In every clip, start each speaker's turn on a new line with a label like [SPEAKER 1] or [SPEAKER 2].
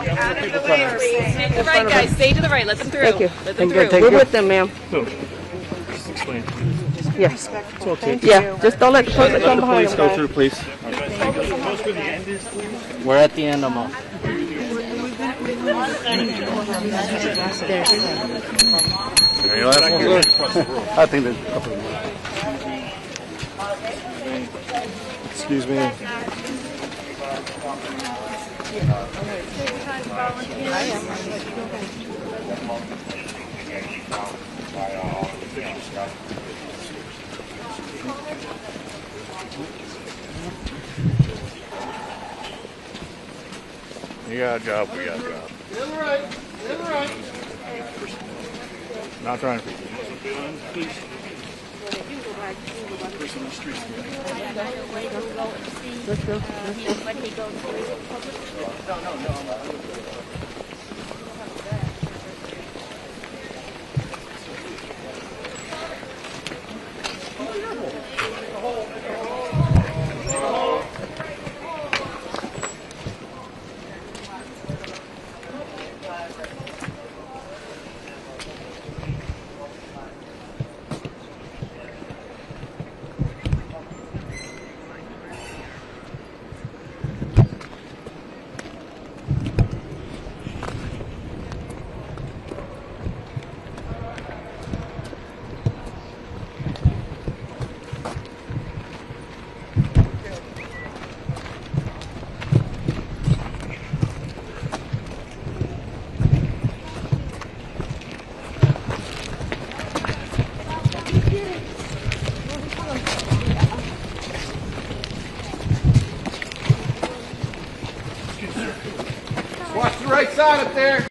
[SPEAKER 1] Out of the way, please. Stay to the right, guys. Stay to the right. Let them through.
[SPEAKER 2] Thank you.
[SPEAKER 1] Let them through.
[SPEAKER 2] We're with them, ma'am.
[SPEAKER 3] Just explain.
[SPEAKER 2] Yeah.
[SPEAKER 3] It's okay.
[SPEAKER 2] Yeah, just don't let the person come behind
[SPEAKER 3] Please
[SPEAKER 2] them.
[SPEAKER 3] go through, please.
[SPEAKER 4] We're at the end, Amo.
[SPEAKER 3] Any last one? I think there's a couple more. Excuse me. You got a job, we got a job. Not trying to be.
[SPEAKER 5] Watch the right side up there.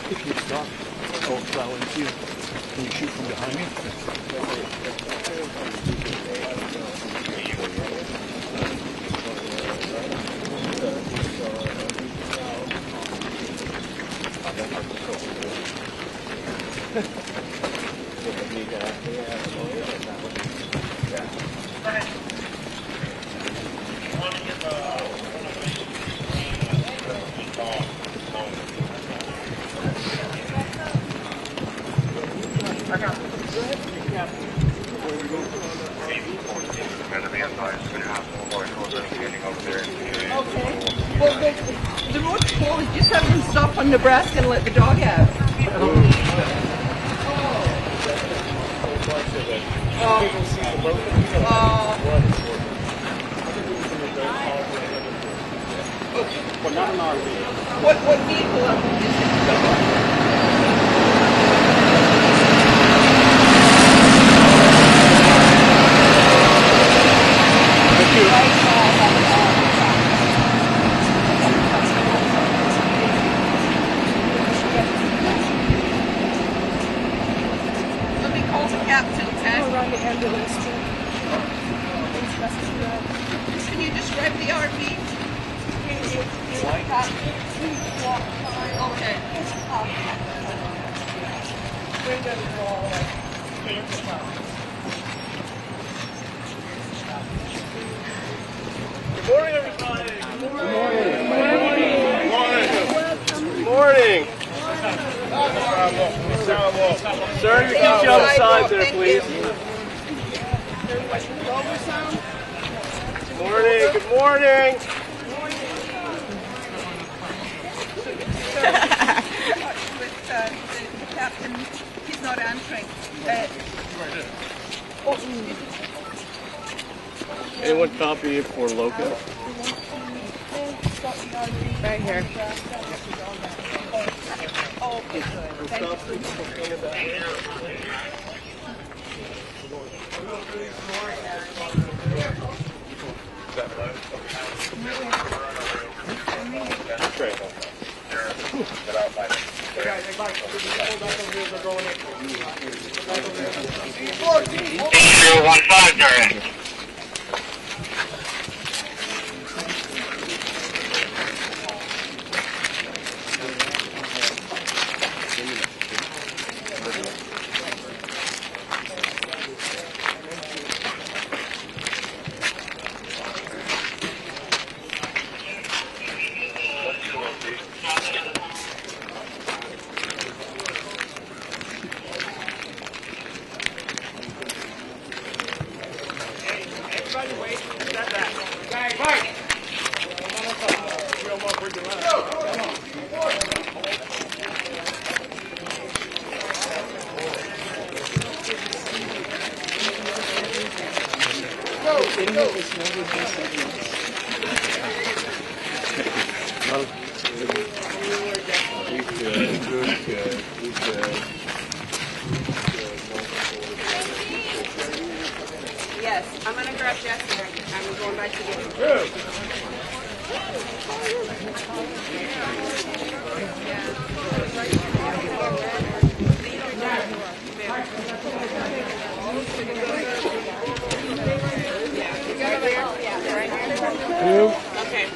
[SPEAKER 3] If you stop, I'll plow into you. Can you shoot from behind me?
[SPEAKER 2] The road's full. You just have them stop on Nebraska and let the dog out.
[SPEAKER 4] Well, not an RV.
[SPEAKER 2] What vehicle is it? Captain, Ted.
[SPEAKER 5] Around the ambulance.
[SPEAKER 2] Can you describe the RV? Okay.
[SPEAKER 3] Good morning, everybody. Good morning. Good morning. Sir, you can jump outside there, please. Good morning. Good morning.
[SPEAKER 2] With the captain, he's not answering.
[SPEAKER 3] Anyone copy it for local?
[SPEAKER 1] Right here. Yes, I'm going to grab Jesse. I'm going back to get him. Okay.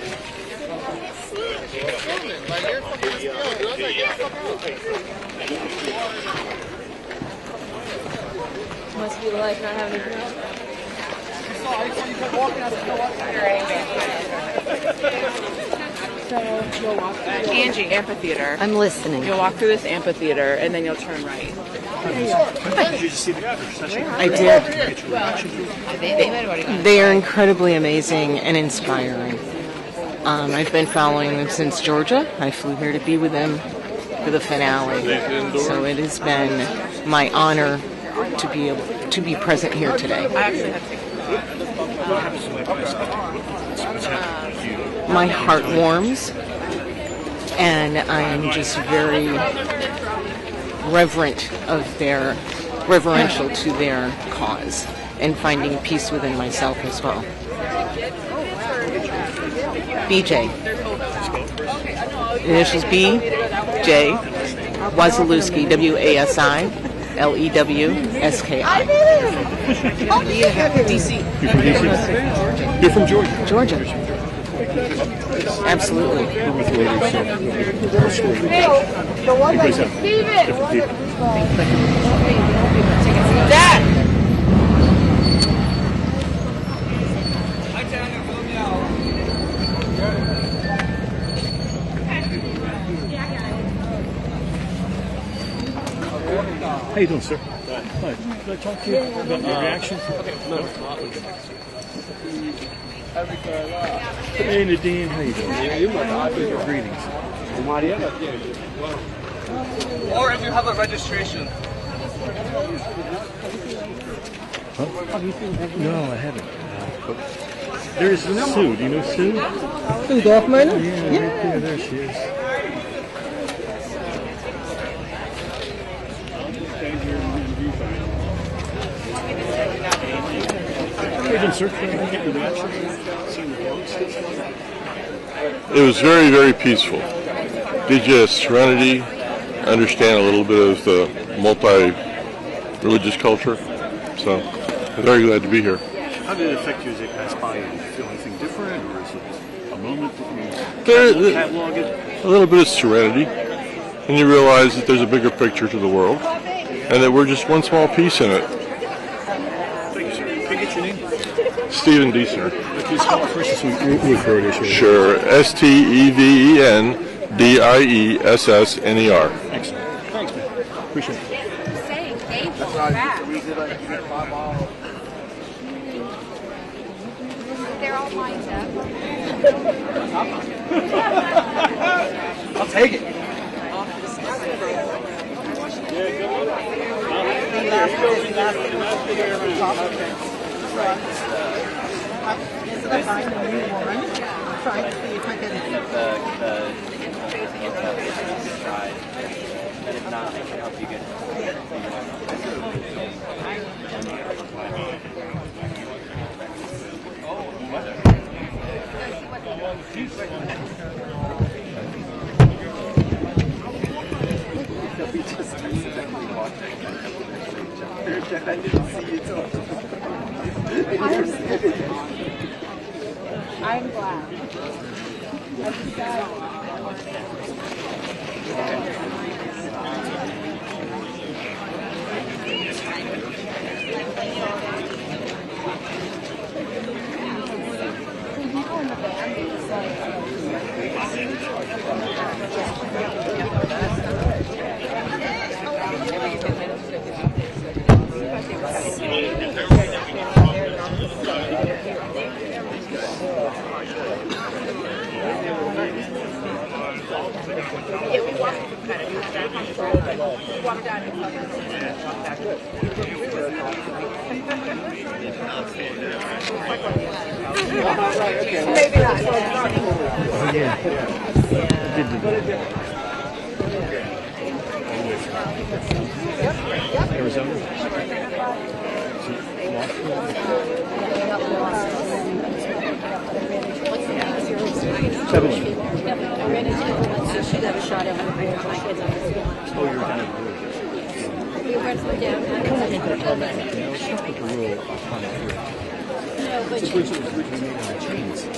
[SPEAKER 5] Must be like not having a girl. So you'll walk through
[SPEAKER 1] Angie, amphitheater.
[SPEAKER 6] I'm listening.
[SPEAKER 1] You'll walk through this amphitheater and then you'll turn right.
[SPEAKER 3] Did you see the session?
[SPEAKER 6] I did. They are incredibly amazing and inspiring. I've been following them since Georgia. I flew here to be with them for the finale. So it has been my honor to be present here today.
[SPEAKER 1] I actually have to.
[SPEAKER 6] My heart warms, and I am just very reverential to their cause, and finding peace within myself as well. BJ. Initials B, J, Wasilewski, W-A-S-I, L-E-W-S-K-I.
[SPEAKER 3] DC. You're from DC? You're from Georgia?
[SPEAKER 6] Georgia. Absolutely.
[SPEAKER 1] Dad!
[SPEAKER 3] How you doing, sir? Hi. Can I talk to you about your reaction? Hey, Nadine. How you doing? Greetings.
[SPEAKER 7] Or if you have a registration.
[SPEAKER 3] Huh? No, I haven't. There's Sue. Do you know Sue?
[SPEAKER 6] Sue Dorfman?
[SPEAKER 3] Yeah, right there. There she is.
[SPEAKER 8] It was very, very peaceful. Did you serenity, understand a little bit of the multi-religious culture? So I'm very glad to be here.
[SPEAKER 3] How did it affect you as it passed by? Did you feel anything different, or is it a moment that
[SPEAKER 8] There,
[SPEAKER 3] catalog it?
[SPEAKER 8] a little bit of serenity, and you realize that there's a bigger picture to the world, and that we're just one small piece in it.
[SPEAKER 3] Thank you, sir. Can I get your name?
[SPEAKER 8] Stephen Diesner.
[SPEAKER 3] Can you spell it first so we refer it issue?
[SPEAKER 8] Sure. STEVENDIESSNER.
[SPEAKER 3] Excellent. Thanks, man. Appreciate it.
[SPEAKER 5] They're all lined up.
[SPEAKER 7] I'll take it.
[SPEAKER 2] Trying to see if I can.
[SPEAKER 4] And if not, I can help you get I didn't see you till
[SPEAKER 5] I'm glad.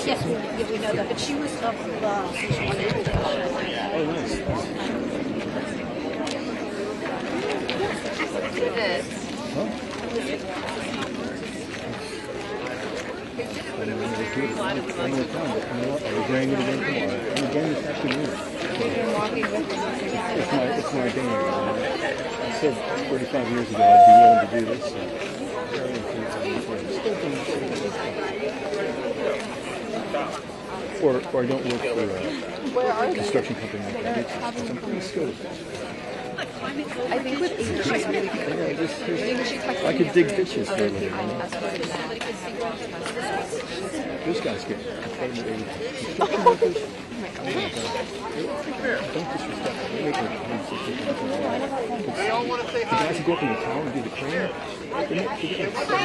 [SPEAKER 5] Yes, we know that, but she was of love.
[SPEAKER 3] Oh, nice. We're going it again tomorrow. I'm again this afternoon. It's my thing. I said 45 years ago I'd be willing to do this. Or I don't work for a construction company like that. I'm pretty skilled.
[SPEAKER 5] I think with English, she's really good.
[SPEAKER 3] I could dig ditches for a living. This guy's getting construction workers. Don't disrespect them. They make the guys who go up in the tower and do the crane, they get like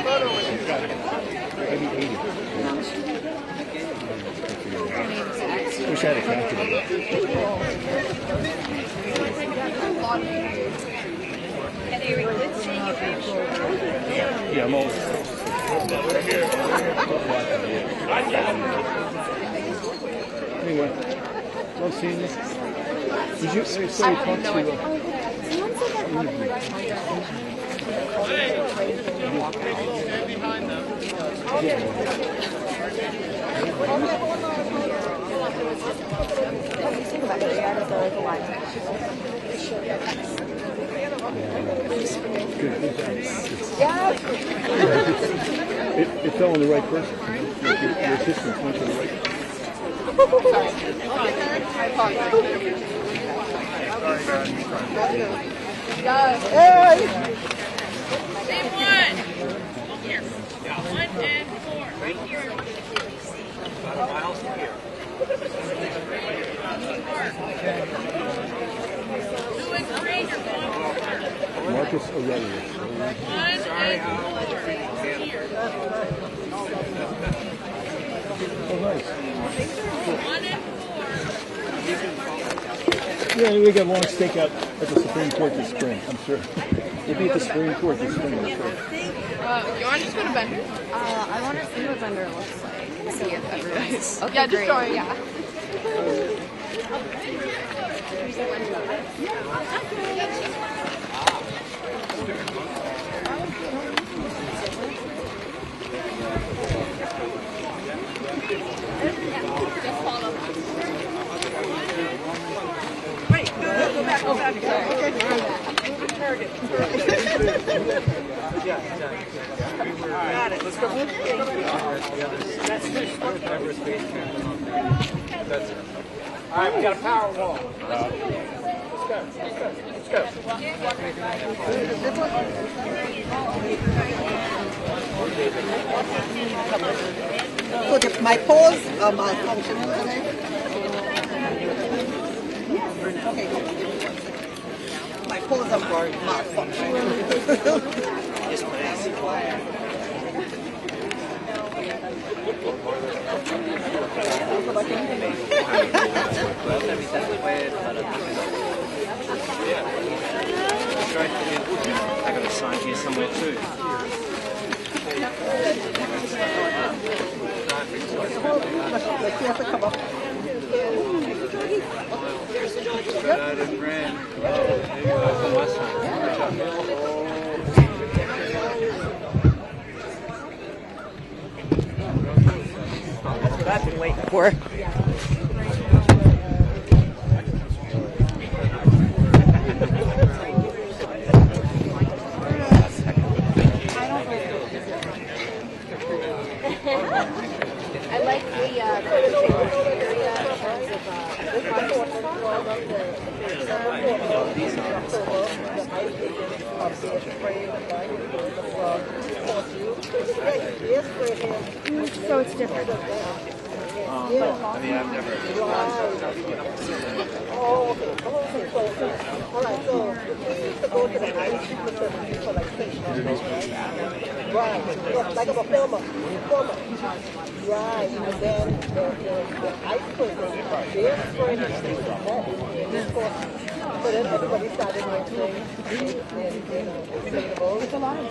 [SPEAKER 3] maybe 80. Wish I had a calculator. Yeah, I'm old. Anyway, love seeing you. Did you say you talked to It fell on the right person. Your assistant went to the right person.
[SPEAKER 1] Same one. Here. 1 and 4. Right here.
[SPEAKER 3] Marcus Aurelius.
[SPEAKER 1] 1 and 4. Here.
[SPEAKER 3] Oh, nice.
[SPEAKER 1] 1 and 4.
[SPEAKER 3] Yeah, we got a long stakeout at the Supreme Court this spring, I'm sure. Maybe at the spring court, just spring court.
[SPEAKER 1] You want to just go to Bender?
[SPEAKER 5] I want to see what Bender looks like and see if everybody's. Okay,
[SPEAKER 1] Yeah, just
[SPEAKER 5] great.
[SPEAKER 1] join.
[SPEAKER 5] Yeah.
[SPEAKER 2] Go back. Got it. Let's go.
[SPEAKER 7] All right, we got a power wall. Let's go.
[SPEAKER 2] So my pose malfunctioning today. Okay. My pose are malfunctioning.
[SPEAKER 4] Yes, please. I got a sign here somewhere too.
[SPEAKER 2] That's what I've been waiting for.
[SPEAKER 5] I like the area so it's different.
[SPEAKER 4] I mean, I've never.
[SPEAKER 2] Oh, okay. All right, so we used to go to the ice for like fish. Right. Yeah, like I'm a filmer. Right. And then the ice person, they're spraying the streets of home. So then everybody started doing inflatables. It's a lot of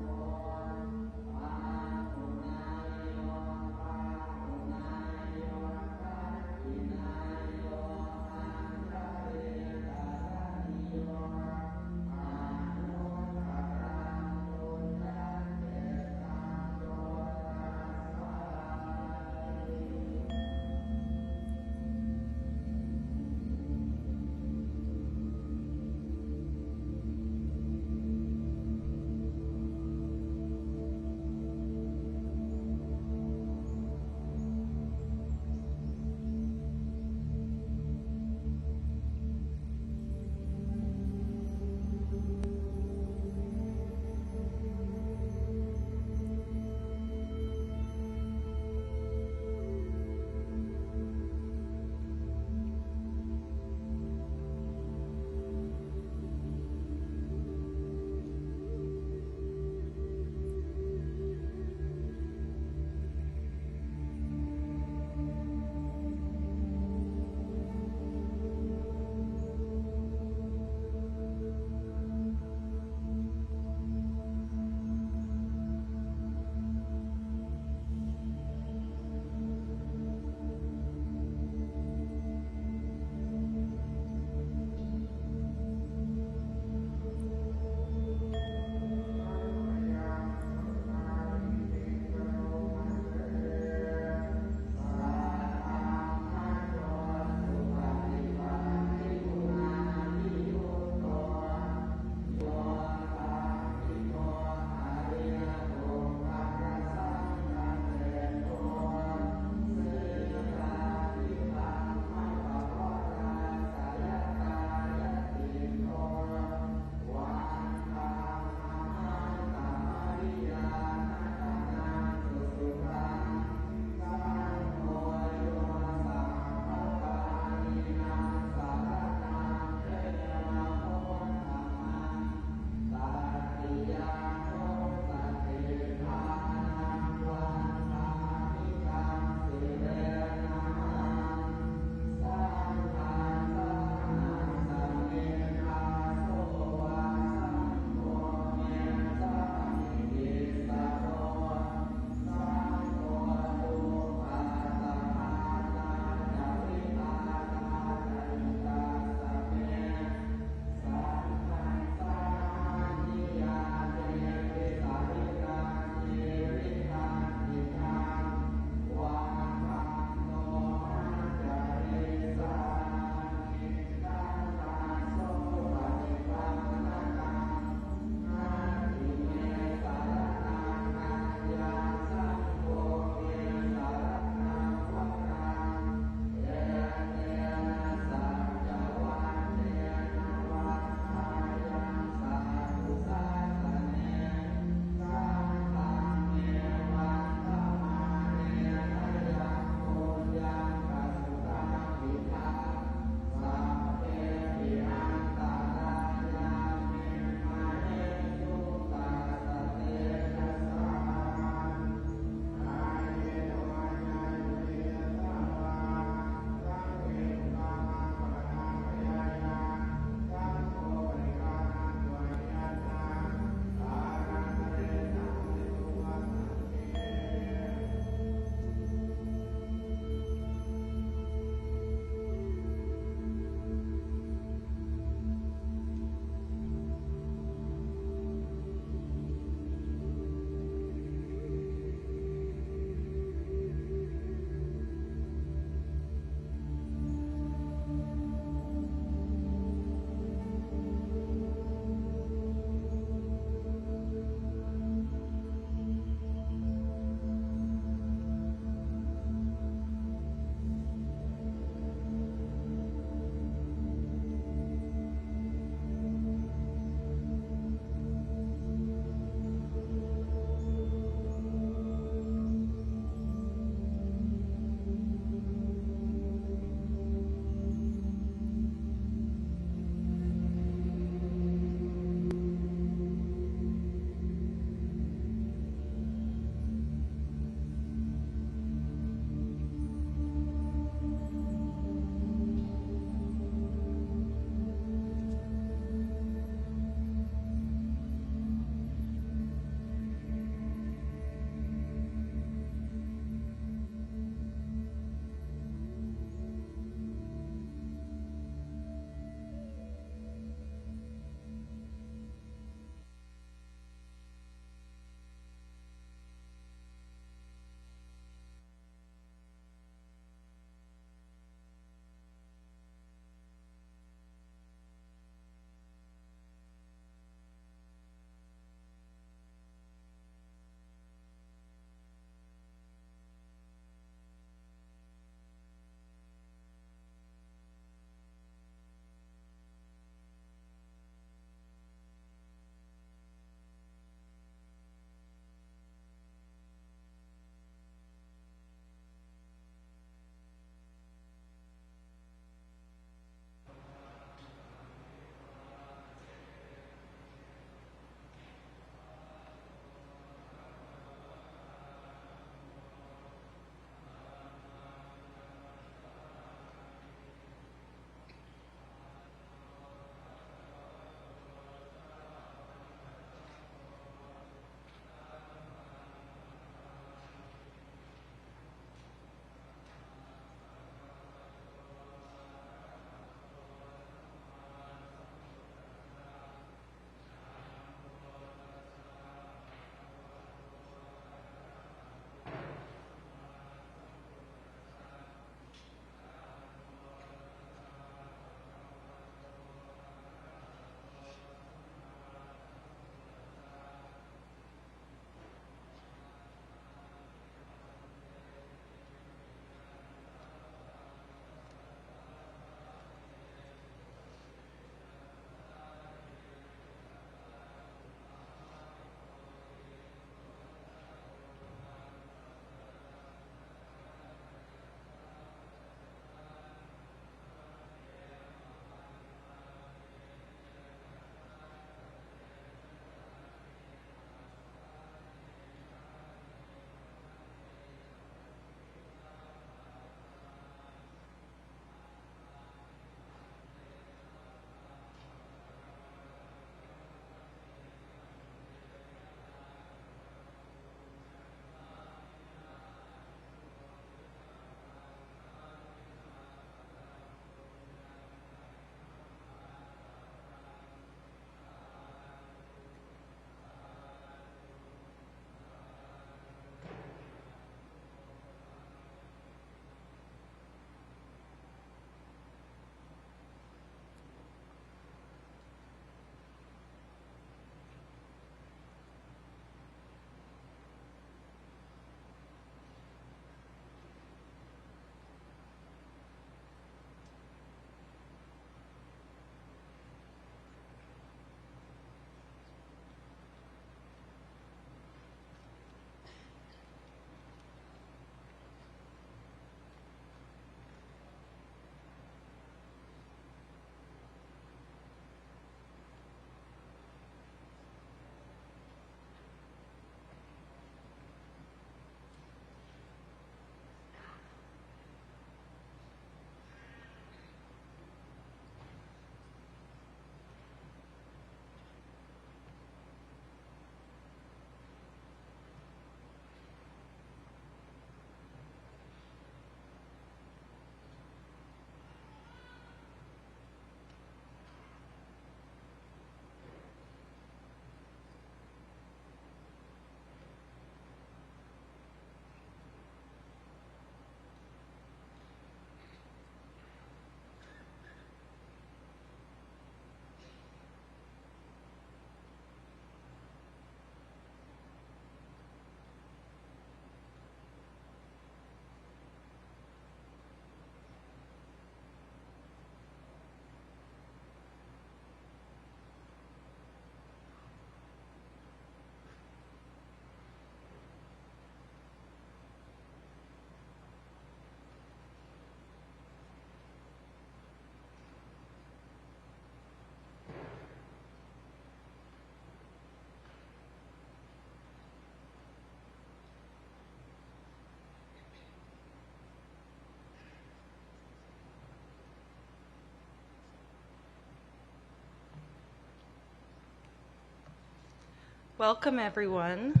[SPEAKER 9] Welcome, everyone.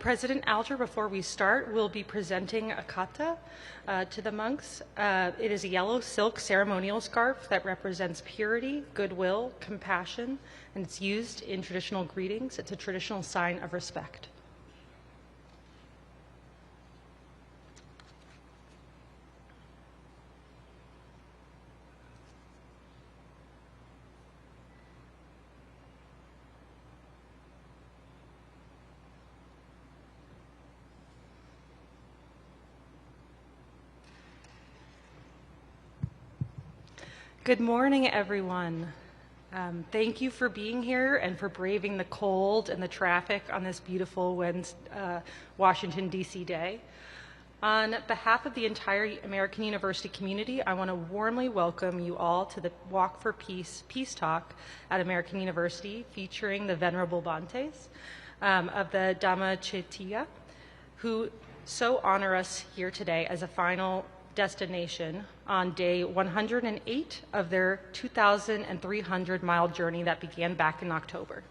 [SPEAKER 9] President Alger, before we start, will be presenting a kata to the monks. It is a yellow silk ceremonial scarf that represents purity, goodwill, compassion, and it's used in traditional greetings. It's a traditional sign of respect. Good morning, everyone. Thank you for being here and for braving the cold and the traffic on this beautiful Washington, D.C. day. On behalf of the entire American University community, I want to warmly welcome you all to the Walk for Peace Peace Talk at American University, featuring the Venerable Bhantes of the Dhammacettiya, who so honor us here today as a final destination on day 108 of their 2,300-mile journey that began back in October.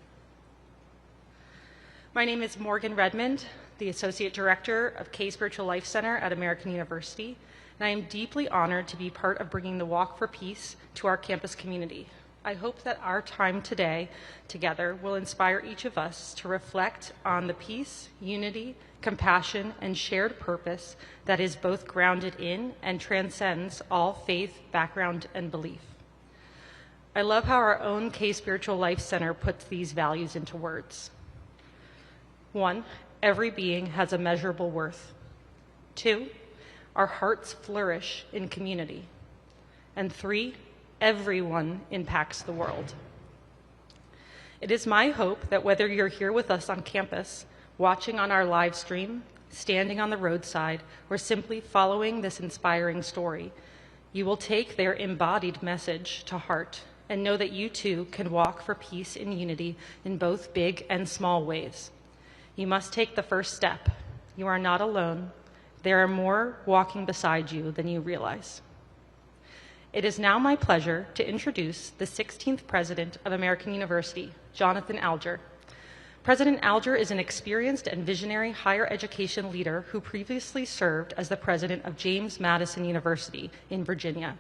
[SPEAKER 9] My name is Morgan Redmond, the Associate Director of K Spiritual Life Center at American University, and I am deeply honored to be part of bringing the Walk for Peace to our campus community. I hope that our time today together will inspire each of us to reflect on the peace, unity, compassion, and shared purpose that is both grounded in and transcends all faith, background, and belief. I love how our own K Spiritual Life Center puts these values into words. 1, every being has a measurable worth. 2, our hearts flourish in community. And 3, everyone impacts the world. It is my hope that whether you're here with us on campus, watching on our live stream, standing on the roadside, or simply following this inspiring story, you will take their embodied message to heart and know that you too can walk for peace and unity in both big and small ways. You must take the first step. You are not alone. There are more walking beside you than you realize. It is now my pleasure to introduce the 16th President of American University, Jonathan Alger. President Alger is an experienced and visionary higher education leader who previously served as the president of James Madison University in Virginia.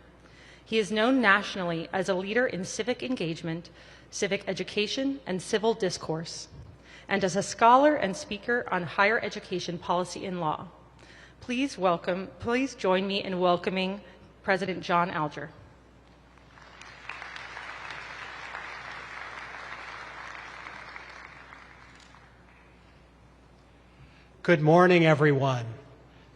[SPEAKER 9] He is known nationally as a leader in civic engagement, civic education, and civil discourse, and as a scholar and speaker on higher education policy and law. Please join me in welcoming President John Alger.
[SPEAKER 10] Good morning, everyone.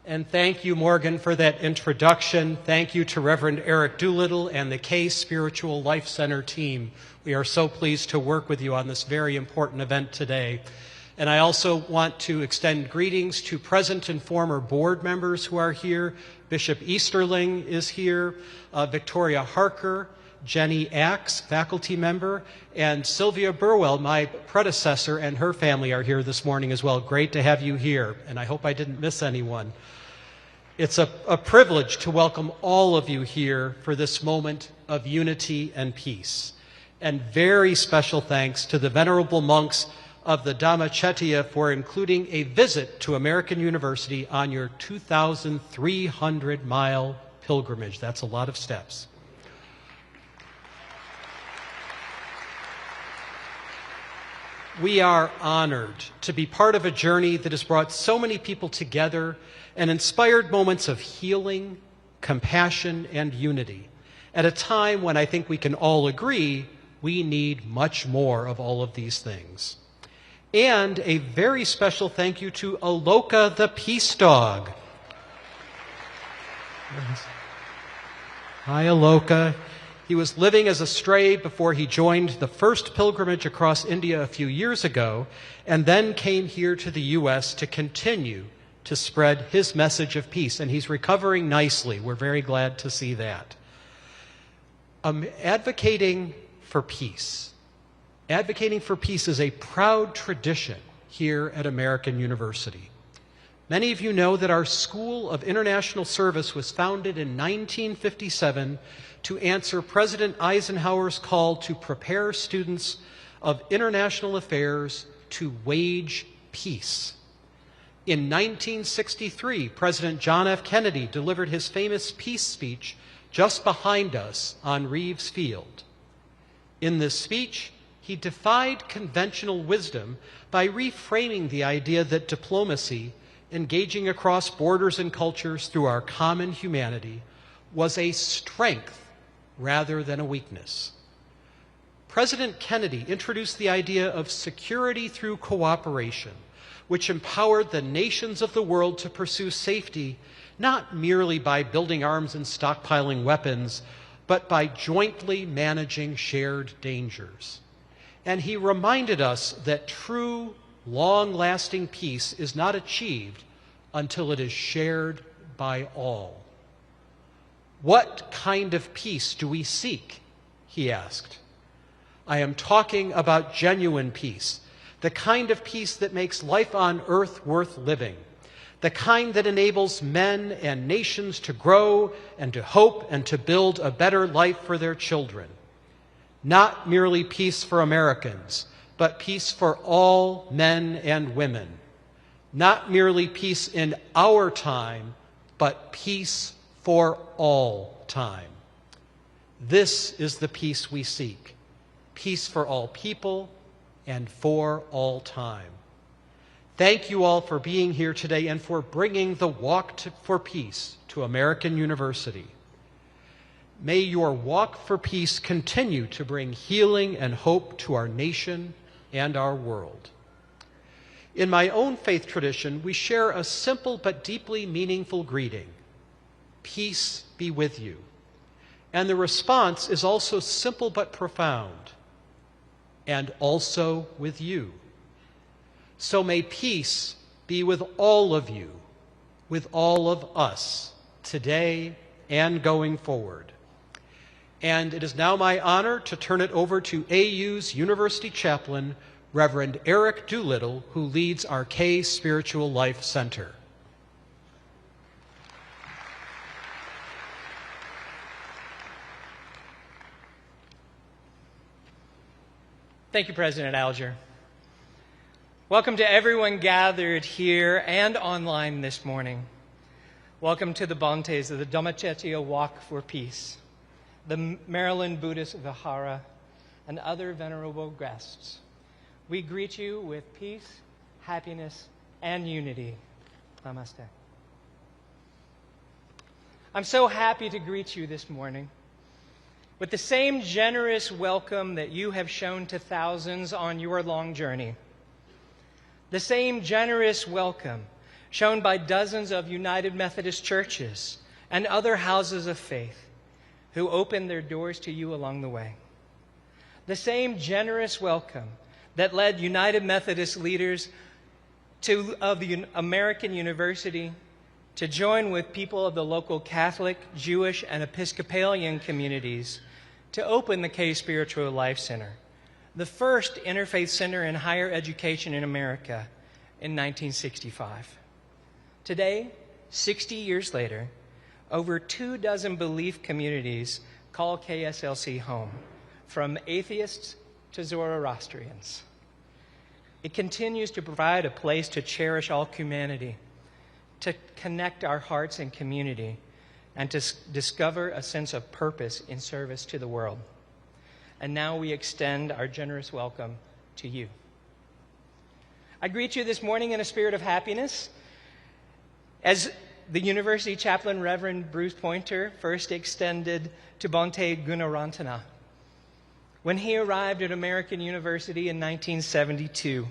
[SPEAKER 10] And thank you, Morgan, for that introduction. Thank you to Reverend Eric Doolittle and the K Spiritual Life Center team. We are so pleased to work with you on this very important event today. And I also want to extend greetings to present and former board members who are here. Bishop Easterling is here, Victoria Harker, Jenny Axe, faculty member, and Sylvia Burwell, my predecessor, and her family are here this morning as well. Great to have you here, and I hope I didn't miss anyone. It's a privilege to welcome all of you here for this moment of unity and peace. And very special thanks to the venerable monks of the Dhammacettiya for including a visit to American University on your 2,300-mile pilgrimage. That's a lot of steps. We are honored to be part of a journey that has brought so many people together and inspired moments of healing, compassion, and unity at a time when I think we can all agree we need much more of all of these things. And a very special thank you to Aloka the Peace Dog. Hi, Aloka. He was living as a stray before he joined the first pilgrimage across India a few years ago, and then came here to the U.S. to continue to spread his message of peace. And he's recovering nicely. We're very glad to see that. Advocating for peace. Advocating for peace is a proud tradition here at American University. Many of you know that our School of International Service was founded in 1957 to answer President Eisenhower's call to prepare students of international affairs to wage peace. In 1963, President John F. Kennedy delivered his famous peace speech just behind us on Reeves Field. In this speech, he defied conventional wisdom by reframing the idea that diplomacy, engaging across borders and cultures through our common humanity, was a strength rather than a weakness. President Kennedy introduced the idea of security through cooperation, which empowered the nations of the world to pursue safety not merely by building arms and stockpiling weapons, but by jointly managing shared dangers. And he reminded us that true, long-lasting peace is not achieved until it is shared by all. What kind of peace do we seek? He asked. I am talking about genuine peace, the kind of peace that makes life on earth worth living, the kind that enables men and nations to grow and to hope and to build a better life for their children. Not merely peace for Americans, but peace for all men and women. Not merely peace in our time, but peace for all time. This is the peace we seek. Peace for all people and for all time. Thank you all for being here today and for bringing the Walk for Peace to American University. May your Walk for Peace continue to bring healing and hope to our nation and our world. In my own faith tradition, we share a simple but deeply meaningful greeting. Peace be with you. And the response is also simple but profound. And also with you. So may peace be with all of you, with all of us, today and going forward. And it is now my honor to turn it over to AU's University Chaplain, Reverend Eric Doolittle, who leads our K Spiritual Life Center.
[SPEAKER 11] Thank you, President Alger. Welcome to everyone gathered here and online this morning. Welcome to the Bhantes of the Dhammachetya Walk for Peace, the Maryland Buddhist Vihara, and other venerable guests. We greet you with peace, happiness, and unity. Namaste. I'm so happy to greet you this morning with the same generous welcome that you have shown to thousands on your long journey. The same generous welcome shown by dozens of United Methodist churches and other houses of faith who opened their doors to you along the way. The same generous welcome that led United Methodist leaders of the American University to join with people of the local Catholic, Jewish, and Episcopalian communities to open the K Spiritual Life Center, the first interfaith center in higher education in America in 1965. Today, 60 years later, over 24 belief communities call KSLC home, from atheists to Zoroastrians. It continues to provide a place to cherish all humanity, to connect our hearts and community, and to discover a sense of purpose in service to the world. And now we extend our generous welcome to you. I greet you this morning in a spirit of happiness, as the University Chaplain, Reverend Bruce Pointer, first extended to Bhante Gunarantana when he arrived at American University in 1972.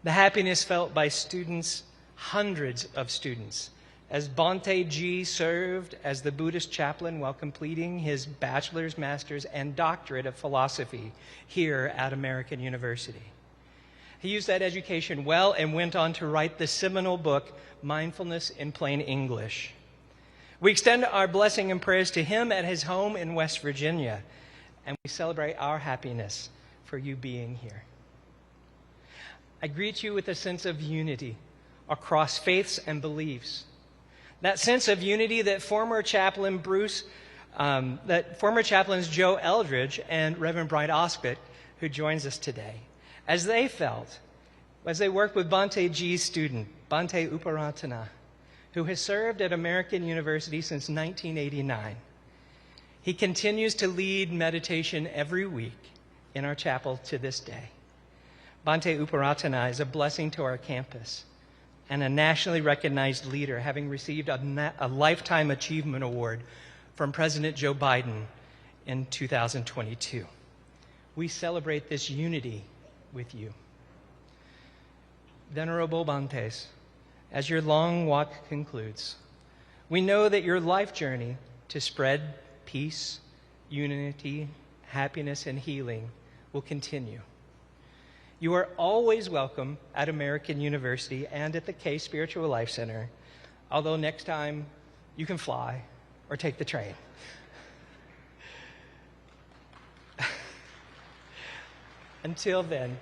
[SPEAKER 11] The happiness felt by students, hundreds of students, as Bhante G served as the Buddhist chaplain while completing his bachelor's, master's, and doctorate of philosophy here at American University. He used that education well and went on to write the seminal book, Mindfulness in Plain English. We extend our blessing and prayers to him at his home in West Virginia, and we celebrate our happiness for you being here. I greet you with a sense of unity across faiths and beliefs. That sense of unity that former chaplains Joe Eldridge and Reverend Brian Ospick who joins us today, as they felt, as they worked with Bhante G's student, Bhante Uparatana, who has served at American University since 1989. He continues to lead meditation every week in our chapel to this day. Bhante Uparatana is a blessing to our campus and a nationally recognized leader, having received a Lifetime Achievement Award from President Joe Biden in 2022. We celebrate this unity with you. Venerable Bhantes, as your long walk concludes, we know that your life journey to spread peace, unity, happiness, and healing will continue. You are always welcome at American University and at the Case Spiritual Life Center, although next time you can fly or take the train. Until then,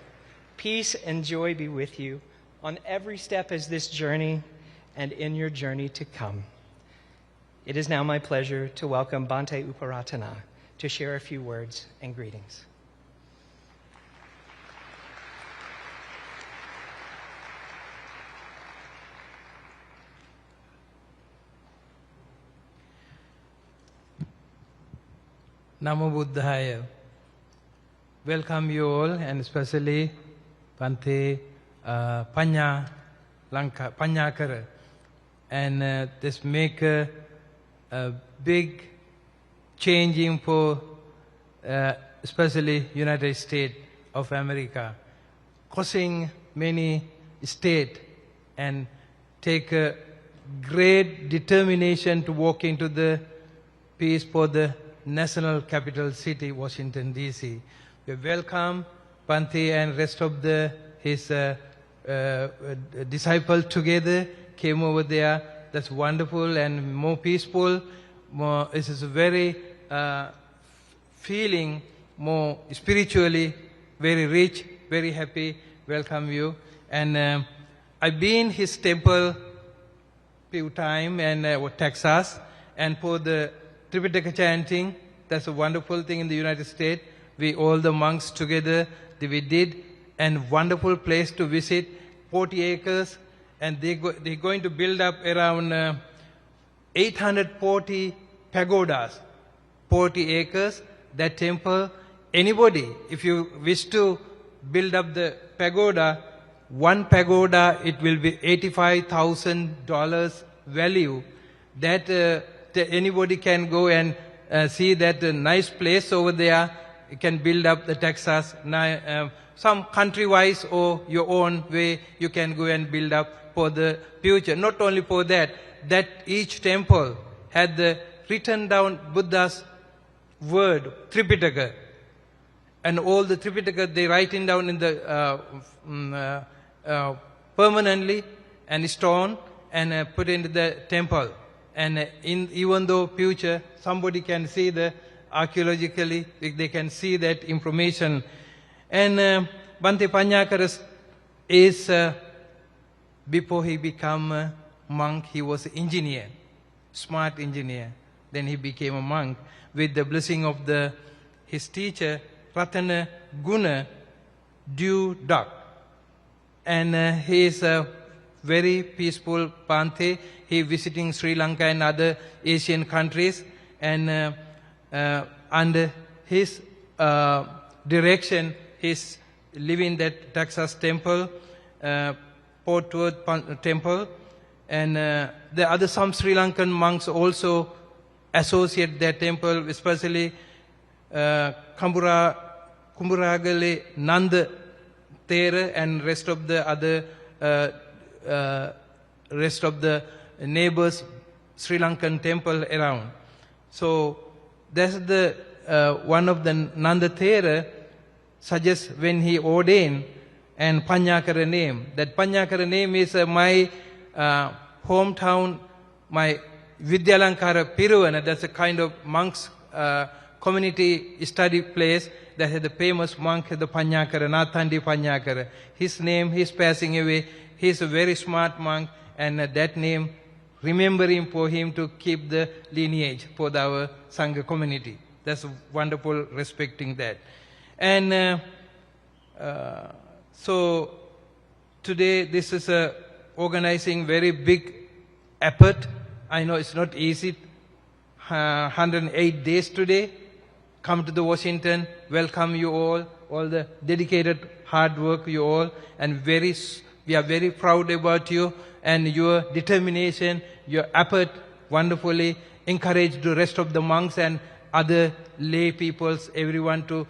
[SPEAKER 11] peace and joy be with you on every step as this journey and in your journey to come. It is now my pleasure to welcome Bhante Uparatana to share a few words and greetings.
[SPEAKER 12] Namo Buddhaya. Welcome you all, and especially Bhante Panyakara. And this make a big changing for especially United States of America, causing many states and take a great determination to walk into the peace for the national capital city, Washington, D.C. We welcome Bhante and rest of his disciples together, came over there. That's wonderful and more peaceful. This is very feeling more spiritually, very rich, very happy. Welcome you. And I've been his temple few times and Texas, and for the Tripitaka chanting, that's a wonderful thing in the United States. We all the monks together, we did, and wonderful place to visit, 40 acres, and they're going to build up around 840 pagodas, 40 acres, that temple. Anybody, if you wish to build up the pagoda, one pagoda, it will be $85,000 value. That anybody can go and see that nice place over there. You can build up the Texas, some country-wise or your own way, you can go and build up for the future. Not only for that each temple had the written down Buddha's word, Tripitaka. And all the Tripitaka, they writing down in the permanently and stone and put into the temple. And even though future, somebody can see the archaeologically, they can see that information. And Bhante Panyakara is, before he became a monk, he was an engineer, smart engineer. Then he became a monk with the blessing of his teacher, Ratana Guna Dew Duck. And he is a very peaceful Bhante. He visiting Sri Lanka and other Asian countries, and under his direction, he's living that Texas temple, Port Worth temple, and the other some Sri Lankan monks also associate their temple, especially Kumburagale Nanda Thera and rest of the other rest of the neighbors Sri Lankan temple around. So that's the one of the Nanda Thera suggests when he ordained and Panyakara name. That Panyakara name is my hometown, my Vidyalankara Piruvana. That's a kind of monks community study place that had the famous monk, the Panyakara, Nathandi Panyakara. His name, he's passing away. He's a very smart monk, and that name, remembering for him to keep the lineage for our Sangha community. That's wonderful, respecting that. And So today this is a organizing very big effort. I know it's not easy. 108 days today. Come to the Washington. Welcome you all the dedicated hard work you all, and we are very proud about you and your determination, your effort wonderfully encourage the rest of the monks and other lay peoples, everyone to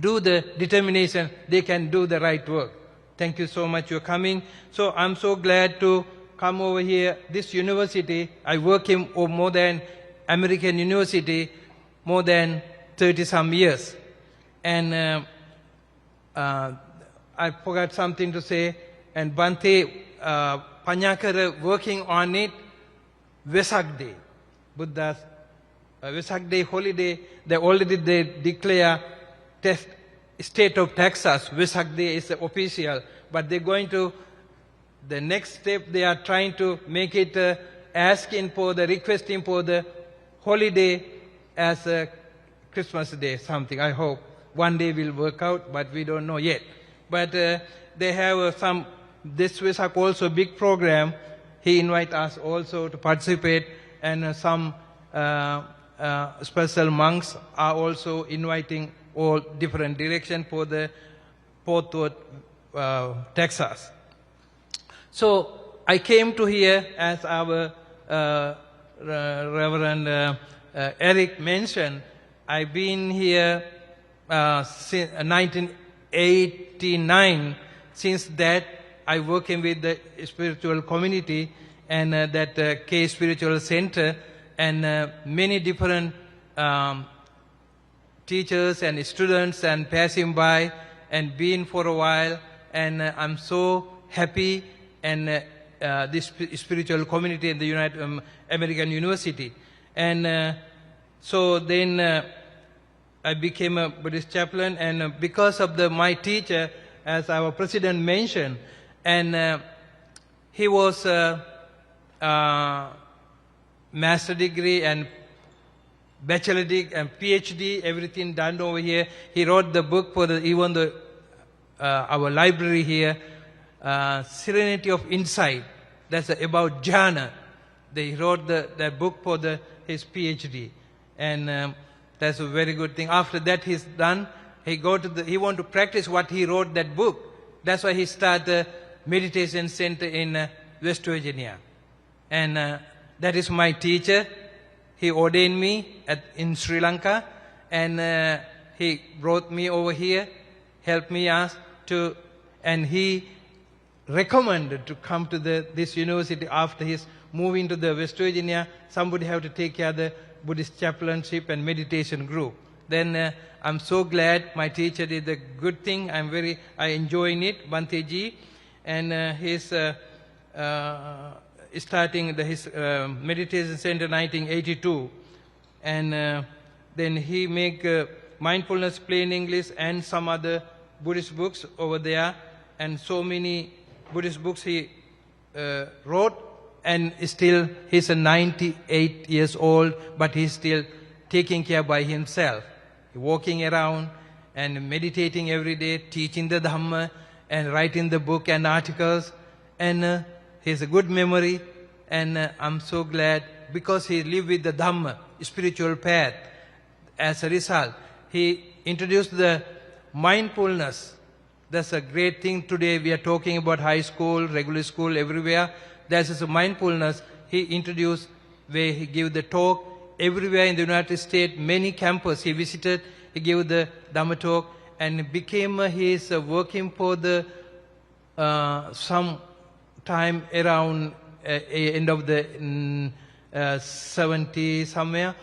[SPEAKER 12] do the determination, they can do the right work. Thank you so much for coming. So I'm so glad to come over here. This university, I work in more than American university, more than 30 some years. And I forgot something to say. And Bante Panyakara working on it, Vesak Day, Buddha's Vesak Day holiday, they declare state of Texas. Vesak Day is official, but they're going to, the next step they are trying to make it asking for the, requesting for the holiday as a Christmas Day, something. I hope one day will work out, but we don't know yet. But they have some, this Vesak also big program. He invite us also to participate, and some special monks are also inviting all different direction for the Fort Worth, Texas. So I came to here as our Reverend Eric mentioned. I've been here since 1989. Since that, I working with the spiritual community and that K Spiritual Center, and many different teachers and students and passing by and been for a while, and I'm so happy and this spiritual community in the United American University. And so then I became a Buddhist chaplain, and because of my teacher, as our president mentioned, and he was master degree and bachelor degree and PhD, everything done over here. He wrote the book for even the our library here, Serenity of Insight. That's about jhana. They wrote that book for his PhD, and that's a very good thing. After that, he's done. He want to practice what he wrote that book. That's why he started meditation center in West Virginia, and that is my teacher. He ordained me in Sri Lanka, and he brought me over here, helped me us to, and he recommended to come to this university after his moving to the West Virginia. Somebody have to take care of the Buddhist chaplainship and meditation group. Then I'm so glad my teacher did a good thing. I enjoying it, Bante Ji, and he's starting his meditation center 1982, and then he make Mindfulness, Plain English, and some other Buddhist books over there, and so many Buddhist books he wrote, and still he's 98 years old, but he's still taking care by himself, walking around and meditating every day, teaching the Dhamma and writing the book and articles, and he has a good memory, and I'm so glad because he lived with the Dhamma, spiritual path. As a result, he introduced the mindfulness. That's a great thing. Today we are talking about high school, regular school, everywhere. That is a mindfulness. He introduced where he gave the talk everywhere in the United States, many campuses he visited. He gave the Dhamma talk, and became his working for the some time around end of the 70s somewhere,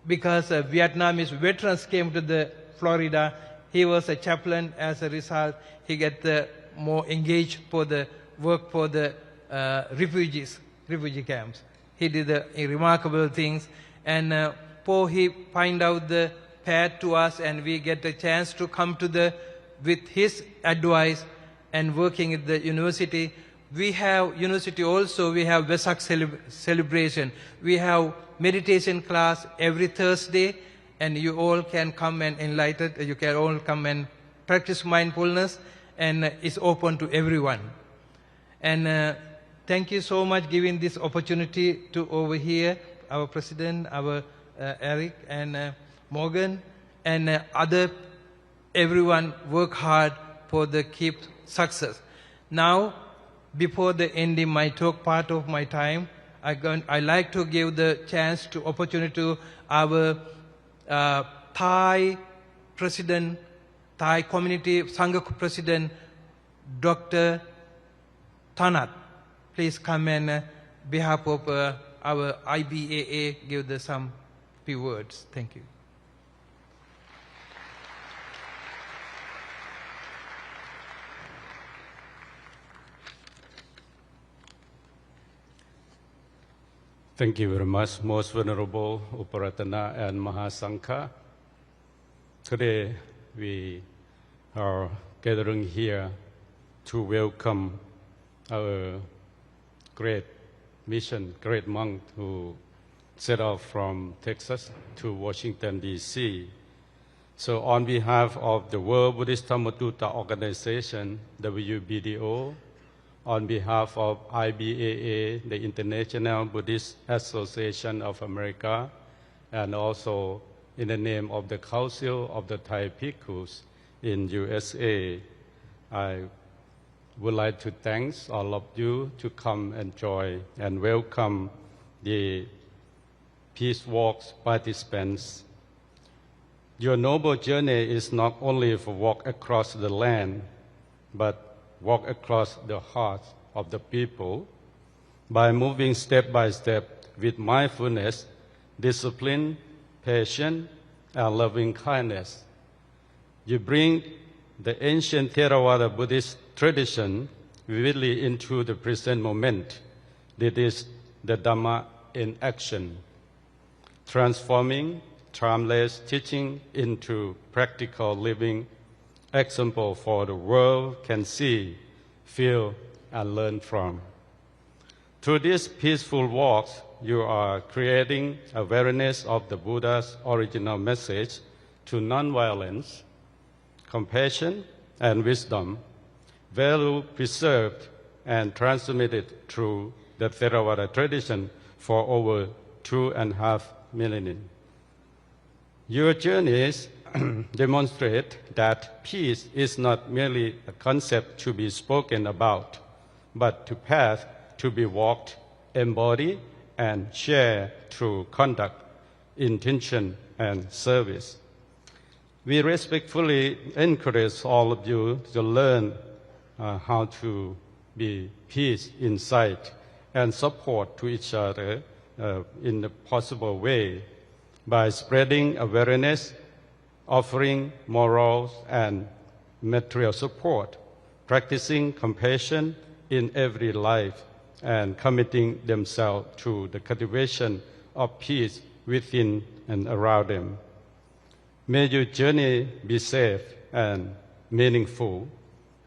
[SPEAKER 12] because Vietnamese veterans came to the Florida. He was a chaplain. As a result, he get more engaged for the work for the refugee camps. He did remarkable things, and he find out the path to us, and we get a chance to come to with his advice and working at the university. We have university also, we have Vesak celebration. We have meditation class every Thursday, and you all can come and enlighten, you can all come and practice mindfulness, and it's open to everyone. And thank you so much giving this opportunity to over here, our president, our Eric and Morgan, and other, everyone work hard for the keep success. Now, before the ending my talk part of my time, I like to give the chance to opportunity to our Thai president, Thai community Sangha president, Dr. Thanat. Please come and behalf of our IBAA give the some few words. Thank you.
[SPEAKER 13] Thank you very much, Most Venerable Uparatana and Mahasangha. Today we are gathering here to welcome our great mission, great monk who set off from Texas to Washington, D.C. So on behalf of the World Buddhist Dhammaduta Organization, WBDO, on behalf of IBAA, the International Buddhist Association of America, and also in the name of the Council of the Thai Bhikkhus in USA, I would like to thank all of you to come and join and welcome the Peace Walks participants. Your noble journey is not only for walk across the land, but walk across the hearts of the people by moving step by step with mindfulness, discipline, patience, and loving kindness. You bring the ancient Theravada Buddhist tradition vividly into the present moment. That is the Dhamma in action, transforming timeless teaching into practical living example for the world can see, feel, and learn from. Through these peaceful walks, you are creating awareness of the Buddha's original message to nonviolence, compassion, and wisdom, value preserved and transmitted through the Theravada tradition for over 2.5 millennia. Your journeys demonstrate that peace is not merely a concept to be spoken about, but a path to be walked, embodied, and shared through conduct, intention, and service. We respectfully encourage all of you to learn how to be peace inside and support to each other in a possible way by spreading awareness, offering moral and material support, practicing compassion in every life, and committing themselves to the cultivation of peace within and around them. May your journey be safe and meaningful.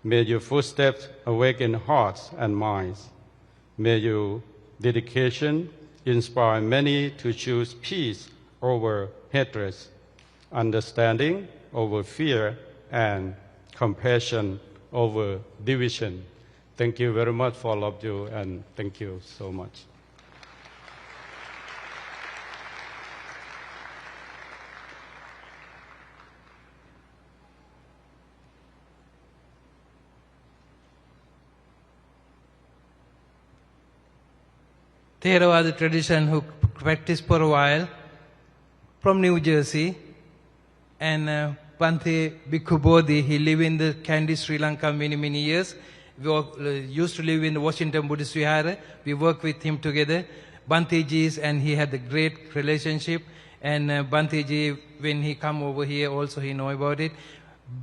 [SPEAKER 13] May your footsteps awaken hearts and minds. May your dedication inspire many to choose peace over hatred, understanding over fear, and compassion over division. Thank you very much for all of you, and thank you so much.
[SPEAKER 12] Theravada tradition who practiced for a while from New Jersey, and Bhante Bhikkhu Bodhi, he lived in the Kandy, Sri Lanka many years. We used to live in the Washington Buddhist Vihara. We worked with him together. Bhante Ji's, and he had a great relationship. And Bhante Ji, when he come over here also, he know about it.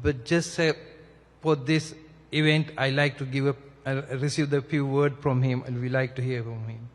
[SPEAKER 12] But just for this event, I like to give receive a few words from him, and we like to hear from him.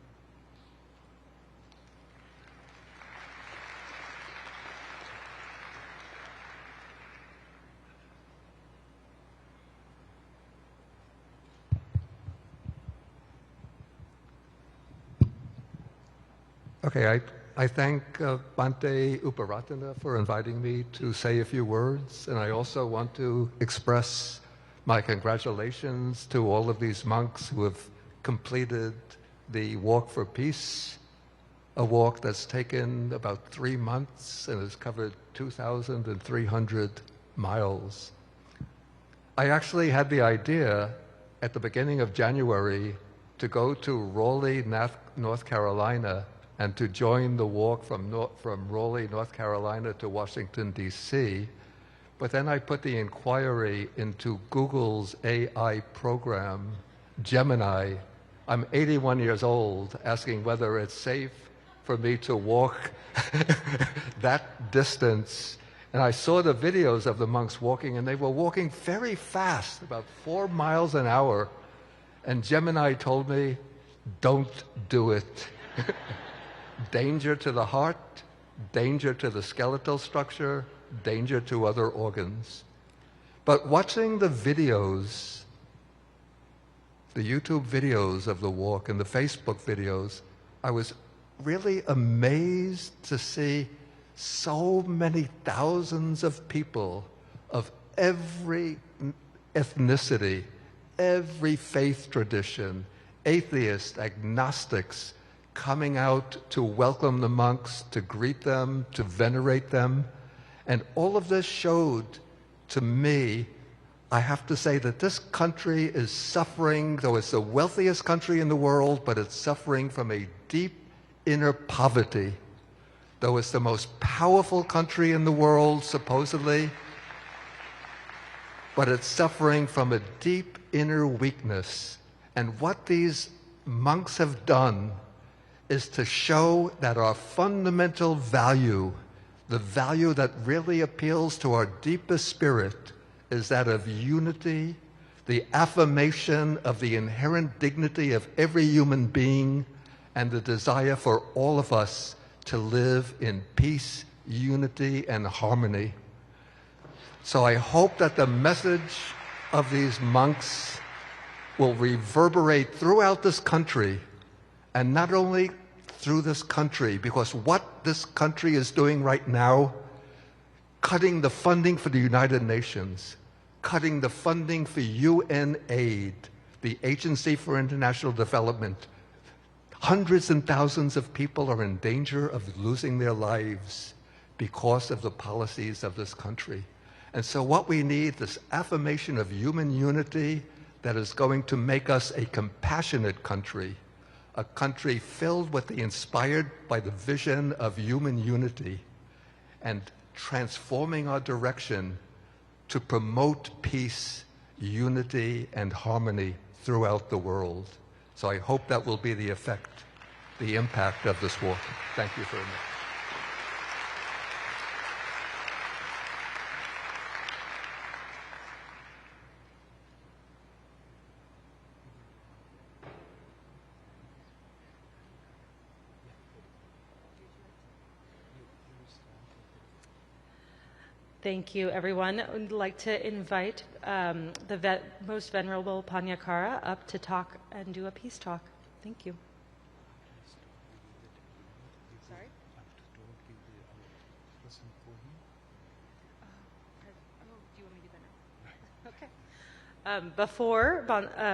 [SPEAKER 14] Okay, I thank Bhante Uparatana for inviting me to say a few words, and I also want to express my congratulations to all of these monks who have completed the Walk for Peace, a walk that's taken about 3 months and has covered 2,300 miles. I actually had the idea at the beginning of January to go to Raleigh, North Carolina, and to join the walk from Raleigh, North Carolina to Washington, D.C. But then I put the inquiry into Google's AI program, Gemini. I'm 81 years old, asking whether it's safe for me to walk that distance. And I saw the videos of the monks walking, and they were walking very fast, about 4 miles an hour. And Gemini told me, don't do it. Danger to the heart, danger to the skeletal structure, danger to other organs. But watching the videos, the YouTube videos of the walk and the Facebook videos, I was really amazed to see so many thousands of people of every ethnicity, every faith tradition, atheists, agnostics, coming out to welcome the monks, to greet them, to venerate them. And all of this showed to me, I have to say that this country is suffering, though it's the wealthiest country in the world, but it's suffering from a deep inner poverty. Though it's the most powerful country in the world, supposedly, but it's suffering from a deep inner weakness. And what these monks have done is to show that our fundamental value, the value that really appeals to our deepest spirit, is that of unity, the affirmation of the inherent dignity of every human being, and the desire for all of us to live in peace, unity, and harmony. So I hope that the message of these monks will reverberate throughout this country, and not only through this country, because what this country is doing right now, cutting the funding for the United Nations, cutting the funding for UN aid, the Agency for International Development, hundreds and thousands of people are in danger of losing their lives because of the policies of this country. And so what we need is affirmation of human unity that is going to make us a compassionate country, a country filled with the inspired by the vision of human unity, and transforming our direction to promote peace, unity, and harmony throughout the world. So I hope that will be the effect, the impact of this walk. Thank you very much.
[SPEAKER 9] Thank you, everyone. I'd like to invite the Most Venerable Panyakara up to talk and do a peace talk. Thank you. Sorry? Do you want me to do that now? Okay.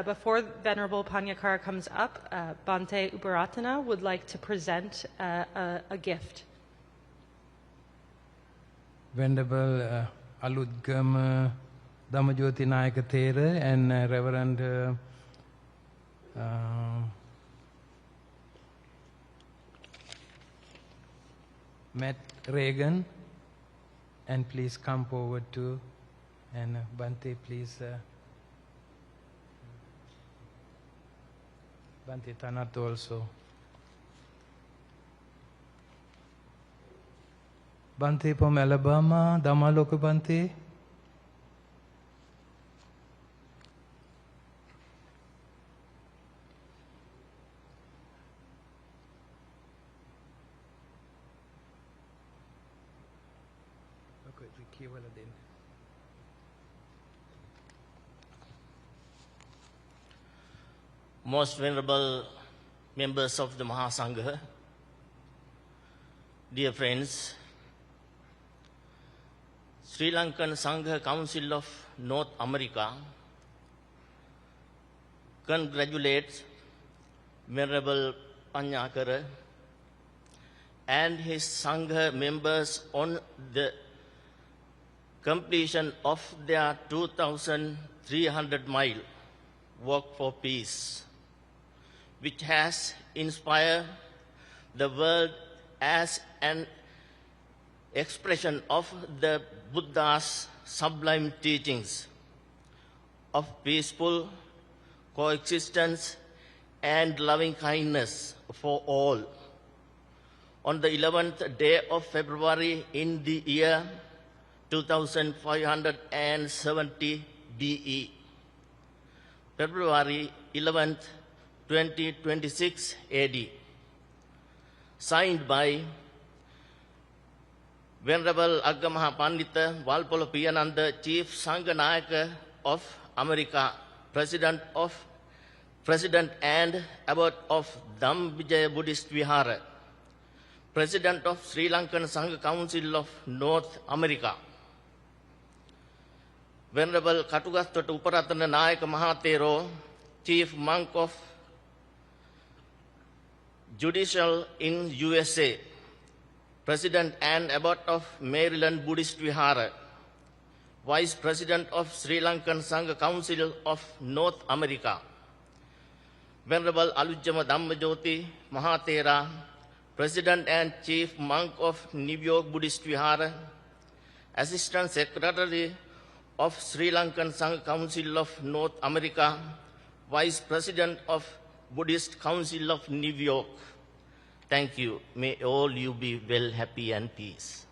[SPEAKER 9] Before Venerable Panyakara comes up, Bhante Uparatana would like to present a gift.
[SPEAKER 12] Venerable Aludgama Dhamajoti Nayaka Thera and Reverend Matt Reagan, and please come forward too, and Bhante, please, Bhante Tanat also. Bhante from Alabama, Dhammaloka Bhante.
[SPEAKER 15] Most venerable members of the Mahasangha, Dear friends, Sri Lankan Sangha Council of North America congratulates Venerable Panyakara and his Sangha members on the completion of their 2,300-mile Walk for Peace, which has inspired the world as an expression of the Buddha's sublime teachings of peaceful coexistence and loving kindness for all. On the 11th day of February in the year 2570 BE, February 11th, 2026 AD, signed by Venerable Agamaha Pandita Walpolo Piyananda, Chief Sangha of America, President and Abbot of Vijaya Buddhist Vihara, President of Sri Lankan Sangha Council of North America, Venerable Katugastota Uparatana Nayaka Mahatero, Chief Monk of Judicial in USA, President and Abbot of Maryland Buddhist Vihara, Vice President of Sri Lankan Sangha Council of North America, Venerable Alujjama Dhammajoti Mahatera, President and Chief Monk of New York Buddhist Vihara, Assistant Secretary of Sri Lankan Sangha Council of North America, Vice President of Buddhist Council of New York. Thank you. May all you be well, happy, and peace.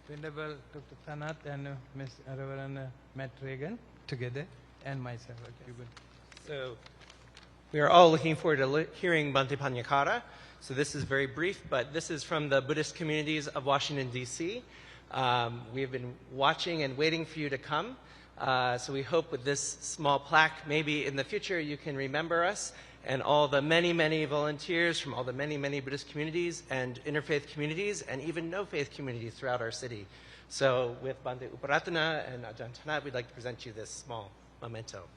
[SPEAKER 12] Venerable Dr. Thanat and Ms. Reverend Matt Reagan together, and myself. Okay.
[SPEAKER 16] So we are all looking forward to hearing Bhante Panyakara. So this is very brief, but this is from the Buddhist communities of Washington, D.C. We have been watching and waiting for you to come. So we hope with this small plaque, maybe in the future you can remember us and all the many, many volunteers from all the many, many Buddhist communities and interfaith communities and even no-faith communities throughout our city. So with Bhante Uparatana and Ajahn Thanat, we'd like to present you this small memento.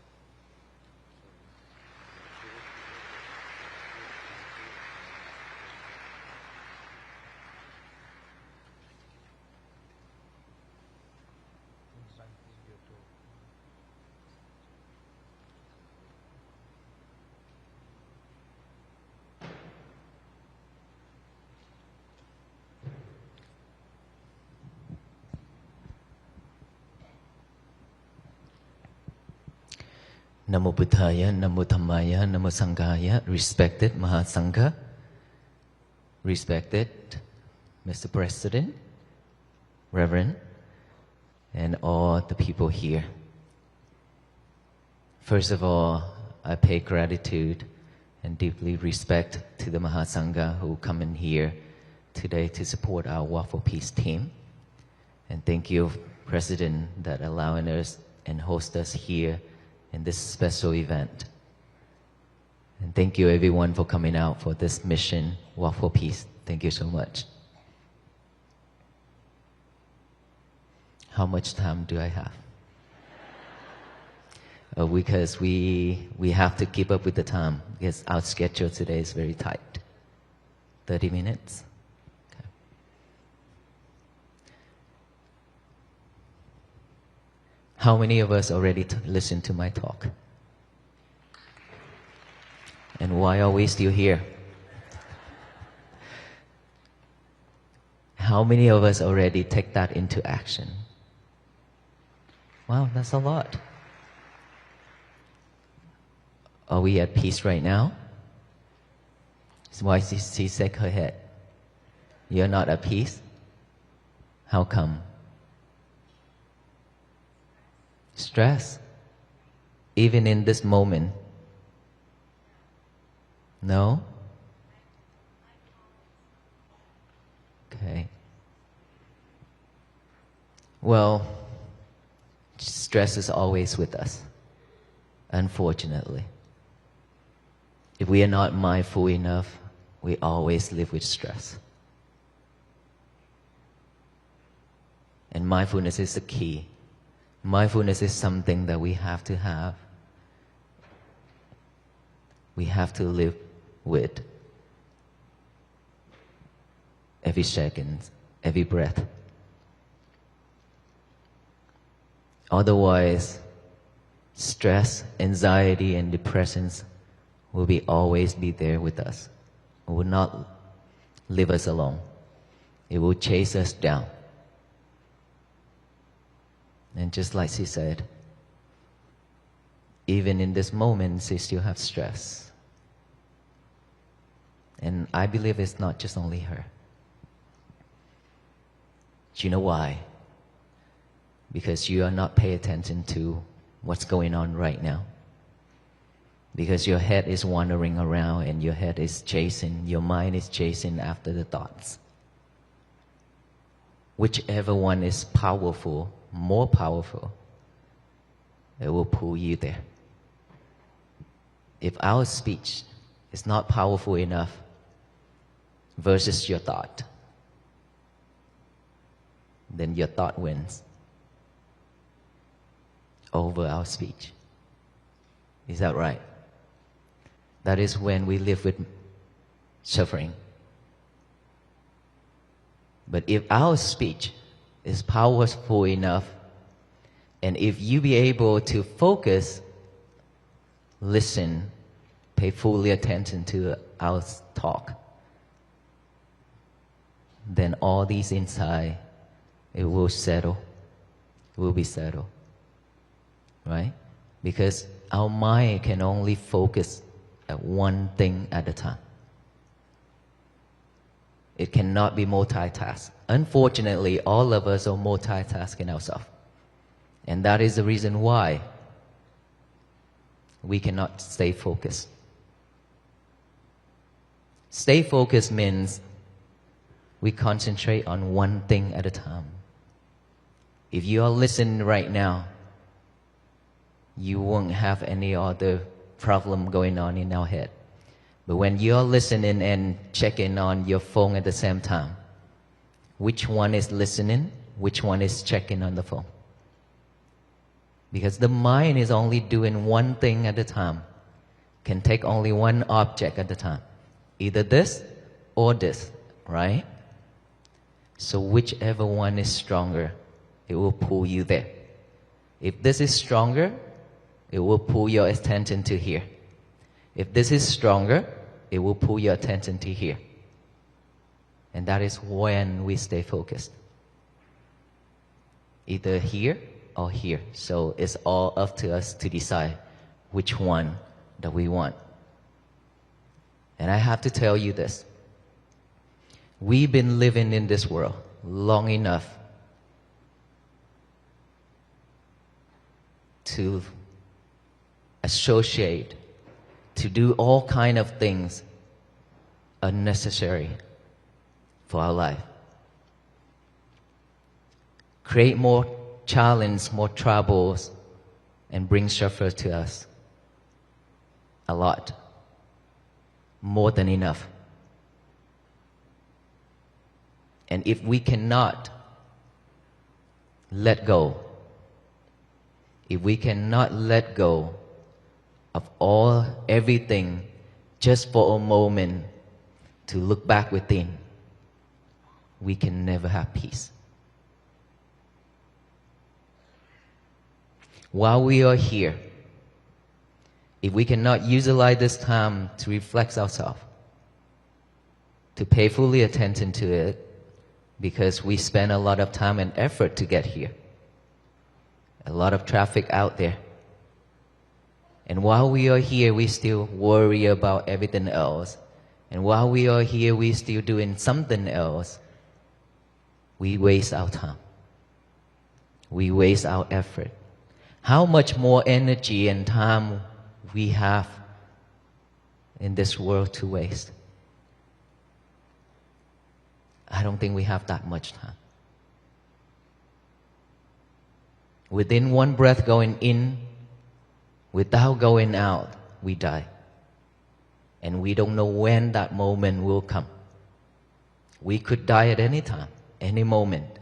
[SPEAKER 17] Namo Buddhaya, Namo Dhammaya, Namo Sanghaya, respected Mahasangha, respected Mr. President, Reverend, and all the people here. First of all, I pay gratitude and deeply respect to the Mahasangha who come in here today to support our Walk for Peace team. And thank you, President, that allowing us and host us here in this special event. And thank you everyone for coming out for this mission, Walk for Peace. Thank you so much. How much time do I have? Because we have to keep up with the time because our schedule today is very tight. 30 minutes? Okay. How many of us already listened to my talk? And why are we still here? How many of us already take that into action? Wow, that's a lot. Are we at peace right now? That's why she shook her head. You're not at peace? How come? Stress. Even in this moment. No? Okay. Well, stress is always with us, unfortunately. If we are not mindful enough, we always live with stress. And mindfulness is the key. Mindfulness is something that we have to have. We have to live with every second, every breath. Otherwise, stress, anxiety, and depressions will always be there with us. It will not leave us alone. It will chase us down. And just like she said, even in this moment, she still has stress. And I believe it's not just only her. Do you know why? Because you are not paying attention to what's going on right now. Because your head is wandering around and your head is chasing, your mind is chasing after the thoughts. Whichever one is powerful, more powerful, it will pull you there. If our speech is not powerful enough versus your thought, then your thought wins over our speech. Is that right? That is when we live with suffering. But if our speech is powerful enough, and if you be able to focus, listen, pay fully attention to our talk, then all these inside, it will settle. It will be settled. Right? Because our mind can only focus at one thing at a time. It cannot be multitasked. Unfortunately, all of us are multitasking ourselves. And that is the reason why we cannot stay focused. Stay focused means we concentrate on one thing at a time. If you are listening right now, you won't have any other problem going on in our head. But when you're listening and checking on your phone at the same time, which one is listening, which one is checking on the phone? Because the mind is only doing one thing at a time, can take only one object at a time. Either this or this, right? So whichever one is stronger, it will pull you there. If this is stronger, it will pull your attention to here. If this is stronger, it will pull your attention to here. And that is when we stay focused. Either here or here. So it's all up to us to decide which one that we want. And I have to tell you this. We've been living in this world long enough to associate, to do all kind of things unnecessary for our life. Create more challenge, more troubles, and bring suffer to us. A lot. More than enough. And if we cannot let go, if we cannot let go of everything just for a moment to look back within, we can never have peace. While we are here, if we cannot utilize this time to reflect ourselves, to pay fully attention to it, because we spend a lot of time and effort to get here, a lot of traffic out there. And while we are here, we still worry about everything else. And while we are here, we still doing something else. We waste our time. We waste our effort. How much more energy and time we have in this world to waste? I don't think we have that much time. Within one breath going in, without going out, we die. And we don't know when that moment will come. We could die at any time, any moment.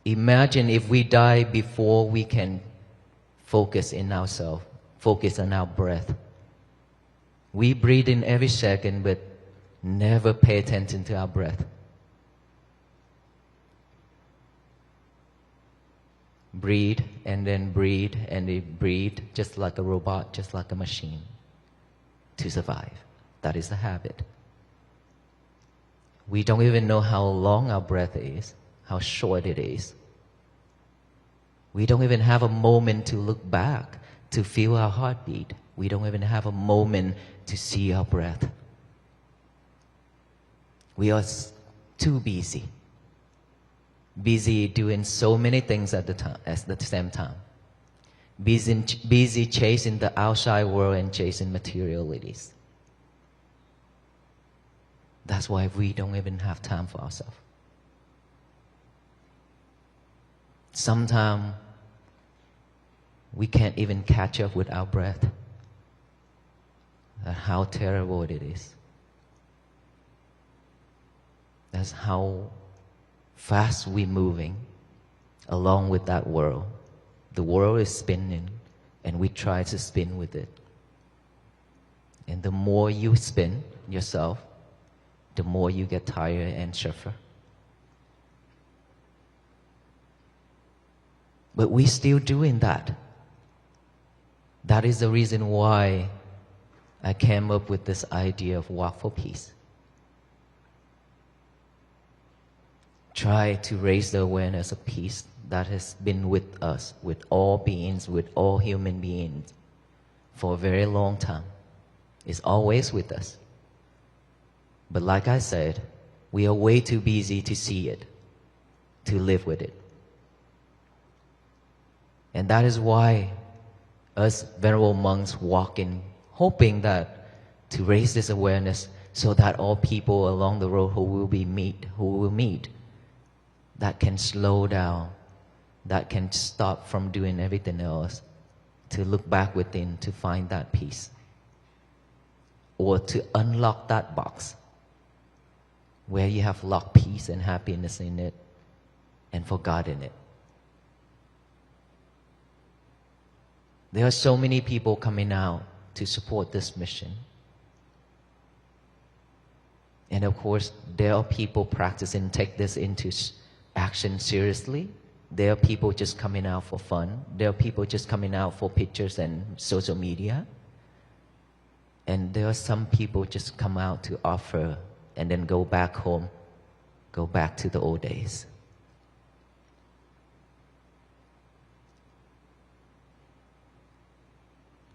[SPEAKER 17] Imagine if we die before we can focus in ourselves, focus on our breath. We breathe in every second, but never pay attention to our breath. Breathe and then breathe and then breathe, just like a robot, just like a machine, to survive. That is the habit. We don't even know how long our breath is, how short it is. We don't even have a moment to look back, to feel our heartbeat. We don't even have a moment to see our breath. We are too busy. Busy doing so many things at the same time. Busy chasing the outside world and chasing materialities. That's why we don't even have time for ourselves. Sometimes we can't even catch up with our breath. That's how terrible it is. That's how fast we're moving along with that world. The world is spinning, and we try to spin with it. And the more you spin yourself, the more you get tired and suffer. But we're still doing that. That is the reason why I came up with this idea of walk for peace. Try to raise the awareness of peace that has been with us, with all beings, with all human beings for a very long time. It's always with us. But like I said, we are way too busy to see it, to live with it. And that is why us venerable monks walk in, hoping that to raise this awareness so that all people along the road who will meet, that can slow down, that can stop from doing everything else, to look back within to find that peace, or to unlock that box where you have locked peace and happiness in it and forgotten it. There are so many people coming out to support this mission. And of course, there are people practicing, take this into action seriously. There are people just coming out for fun. There are people just coming out for pictures and social media. And there are some people just come out to offer and then go back home, go back to the old days.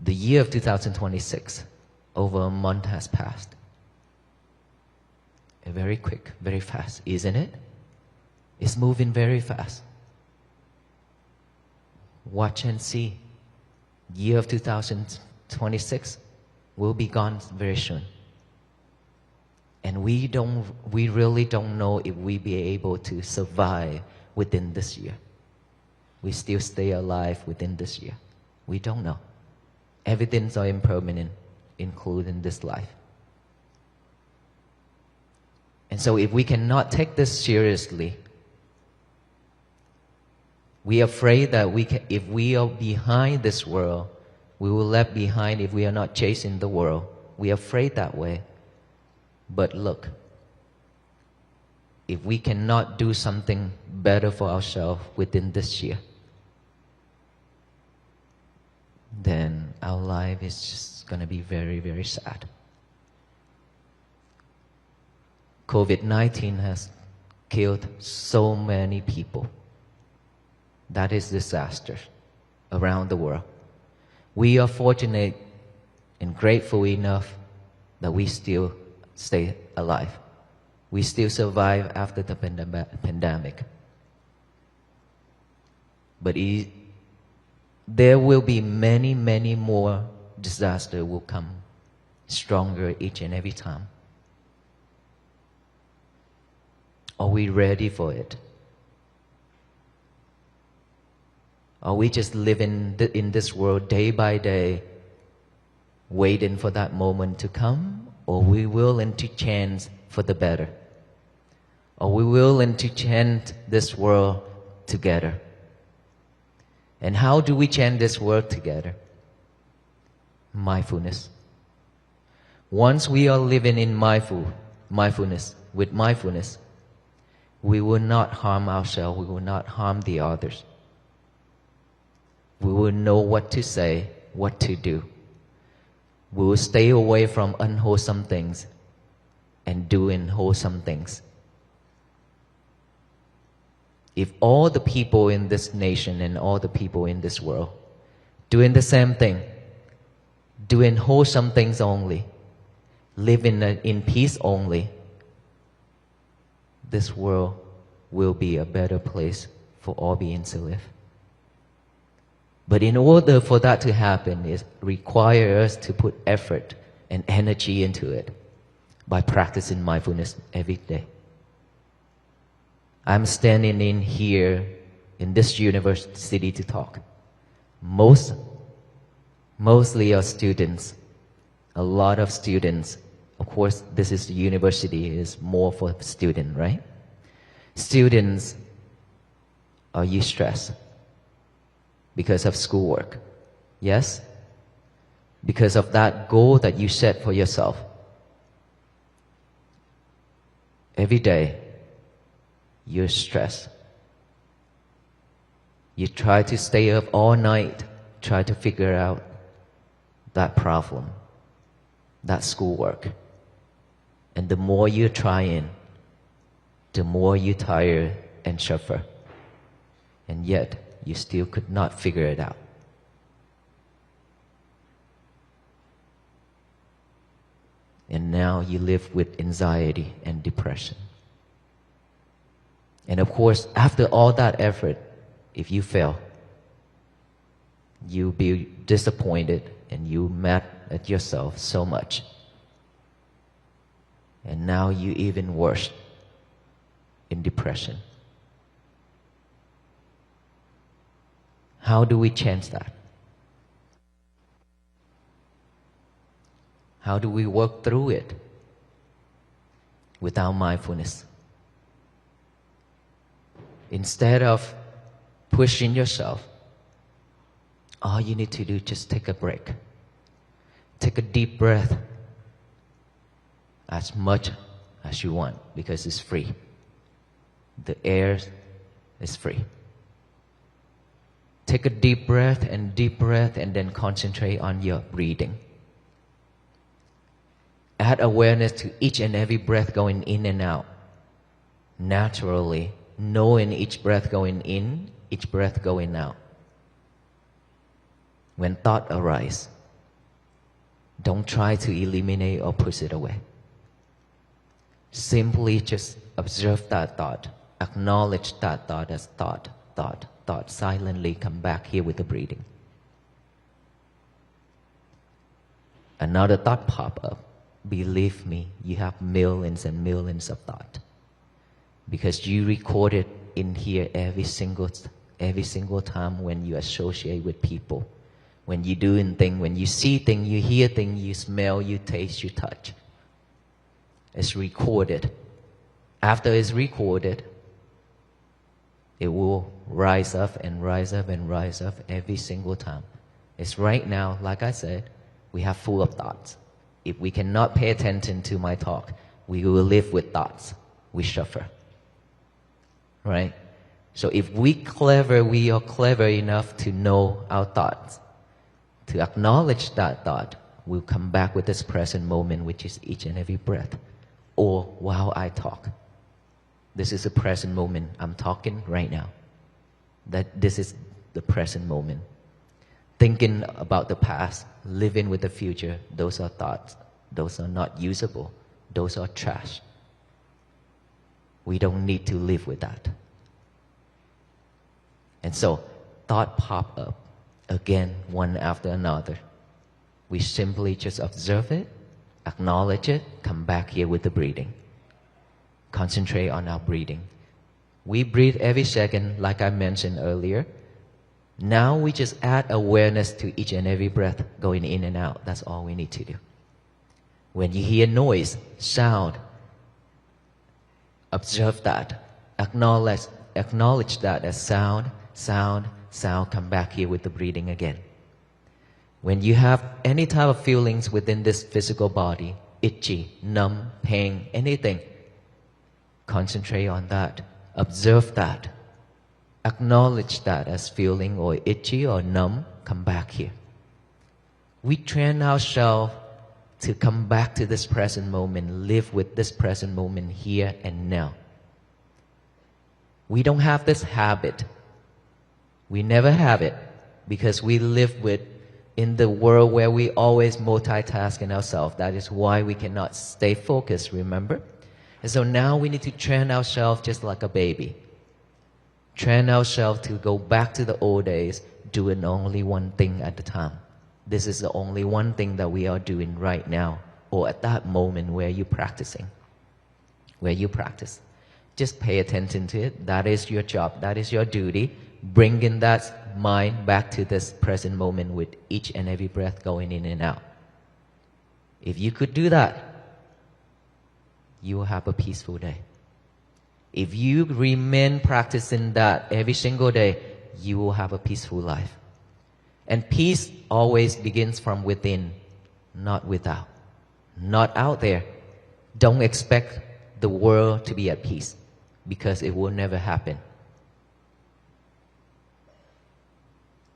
[SPEAKER 17] The year of 2026, over a month has passed. Very quick, very fast, isn't it? It's moving very fast. Watch and see. Year of 2026 will be gone very soon. And we really don't know if we'll be able to survive within this year. We still stay alive within this year. We don't know. Everything's are impermanent, including this life. And so if we cannot take this seriously, we are afraid that if we are behind this world, we will left behind if we are not chasing the world. We are afraid that way. But look, if we cannot do something better for ourselves within this year, then our life is just going to be very, very sad. COVID-19 has killed so many people. That is disaster around the world. We are fortunate and grateful enough that we still stay alive. We still survive after the pandemic. But there will be many, many more disasters will come stronger each and every time. Are we ready for it? Are we just living in this world day by day, waiting for that moment to come? Or are we willing to chant for the better? Are we willing to chant this world together? And how do we chant this world together? Mindfulness. Once we are living in mindfulness, with mindfulness, we will not harm ourselves, we will not harm the others. We will know what to say, what to do. We will stay away from unwholesome things and doing wholesome things. If all the people in this nation and all the people in this world doing the same thing, doing wholesome things only, living in peace only, this world will be a better place for all beings to live. But in order for that to happen, it requires us to put effort and energy into it by practicing mindfulness every day. I'm standing in here in this university to talk. Mostly are students, a lot of students. Of course, this is the university, is more for students, right? Students, are you stressed? Because of schoolwork? Yes? Because of that goal that you set for yourself. Every day, you're stressed. You try to stay up all night, try to figure out that problem, that schoolwork. And the more you're trying, the more you tire and suffer. And yet, you still could not figure it out. And now you live with anxiety and depression. And of course, after all that effort, if you fail, you'll be disappointed and you mad at yourself so much. And now you even worse in depression. How do we change that? How do we work through it without mindfulness? Instead of pushing yourself, all you need to do is just take a break. Take a deep breath as much as you want because it's free. The air is free. Take a deep breath and then concentrate on your breathing. Add awareness to each and every breath going in and out. Naturally, knowing each breath going in, each breath going out. When thought arises, don't try to eliminate or push it away. Simply just observe that thought. Acknowledge that thought as thought. Silently come back here with the breathing. Another thought pop up. Believe me, you have millions and millions of thoughts. Because you record it in here every single time when you associate with people. When you do things, when you see things, you hear things, you smell, you taste, you touch. It's recorded. After it's recorded, it will rise up and rise up and rise up every single time. It's right now, like I said, we have full of thoughts. If we cannot pay attention to my talk, we will live with thoughts. We suffer. Right? So if we are clever enough to know our thoughts, to acknowledge that thought, we'll come back with this present moment, which is each and every breath, or while I talk. This is the present moment. I'm talking right now. This is the present moment. Thinking about the past, living with the future, those are thoughts. Those are not usable. Those are trash. We don't need to live with that. And so, thought pop up again, one after another. We simply just observe it, acknowledge it, come back here with the breathing. Concentrate on our breathing. We breathe every second, like I mentioned earlier. Now we just add awareness to each and every breath going in and out. That's all we need to do. When you hear noise, sound, observe that. Acknowledge that as sound, sound, sound. Come back here with the breathing again. When you have any type of feelings within this physical body, itchy, numb, pain, anything, concentrate on that. Observe that. Acknowledge that as feeling or itchy or numb. Come back here. We train ourselves to come back to this present moment, live with this present moment here and now. We don't have this habit. We never have it because we live in the world where we always multitasking ourselves. That is why we cannot stay focused, remember? And so now we need to train ourselves just like a baby. Train ourselves to go back to the old days, doing only one thing at a time. This is the only one thing that we are doing right now, or at that moment where you're practicing. Where you practice. Just pay attention to it. That is your job. That is your duty. Bringing that mind back to this present moment with each and every breath going in and out. If you could do that, you will have a peaceful day. If you remain practicing that every single day, you will have a peaceful life. And peace always begins from within, not without. Not out there. Don't expect the world to be at peace, because it will never happen.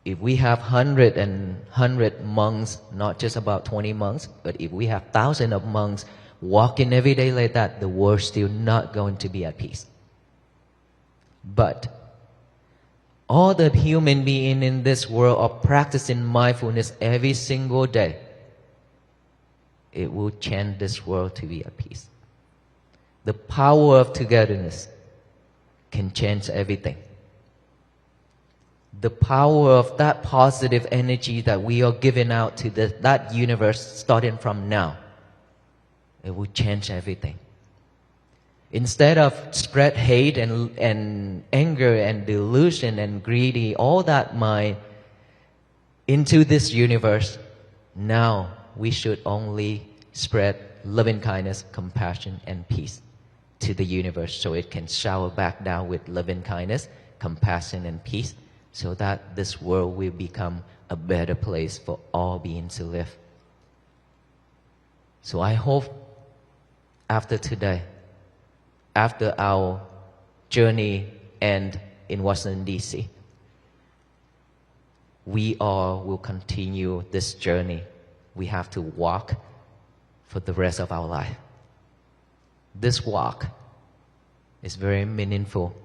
[SPEAKER 17] If we have 100 monks, not just about 20 monks, but if we have thousands of monks walking every day like that, the world's still not going to be at peace. But all the human beings in this world are practicing mindfulness every single day. It will change this world to be at peace. The power of togetherness can change everything. The power of that positive energy that we are giving out to that universe starting from now, it will change everything. Instead of spread hate and anger and delusion and greedy, all that mind into this universe, now we should only spread loving kindness, compassion, and peace to the universe so it can shower back down with loving kindness, compassion, and peace, so that this world will become a better place for all beings to live. So I hope after today, after our journey ends in Washington, D.C., we all will continue this journey. We have to walk for the rest of our life. This walk is very meaningful.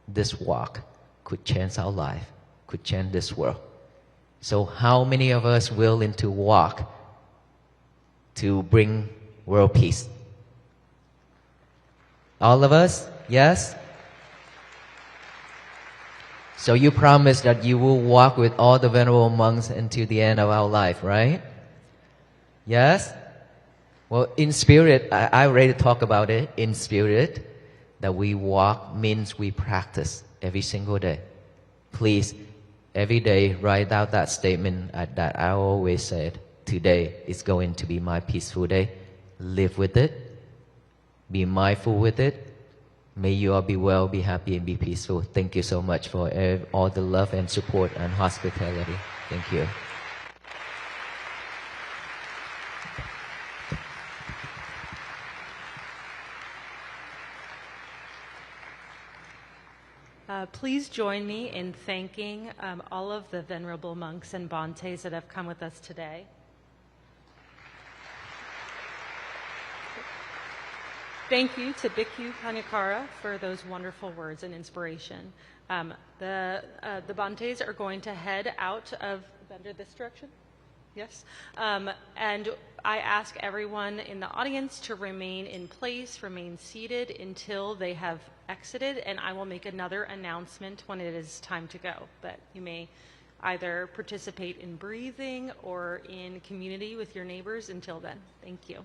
[SPEAKER 17] This walk could change our life, could change this world. So how many of us willing to walk to bring world peace? All of us? Yes? So you promise that you will walk with all the venerable monks until the end of our life, right? Yes? Well, in spirit, I already talked about it. In spirit, that we walk means we practice every single day. Please, every day, write out that statement that I always said. Today is going to be my peaceful day. Live with it. Be mindful with it. May you all be well, be happy, and be peaceful. Thank you so much for all the love and support and hospitality. Thank you.
[SPEAKER 9] Please join me in thanking all of the venerable monks and Bhantes that have come with us today. Thank you to Bhikkhu Panyakara for those wonderful words and inspiration. The Bhantes are going to head out of this direction. Yes. And I ask everyone in the audience to remain in place, remain seated until they have exited, and I will make another announcement when it is time to go. But you may either participate in breathing or in community with your neighbors until then. Thank you.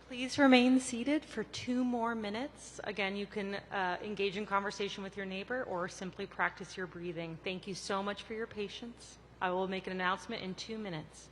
[SPEAKER 9] Please remain seated for 2 more minutes. Again, you can engage in conversation with your neighbor or simply practice your breathing. Thank you so much for your patience. I will make an announcement in 2 minutes.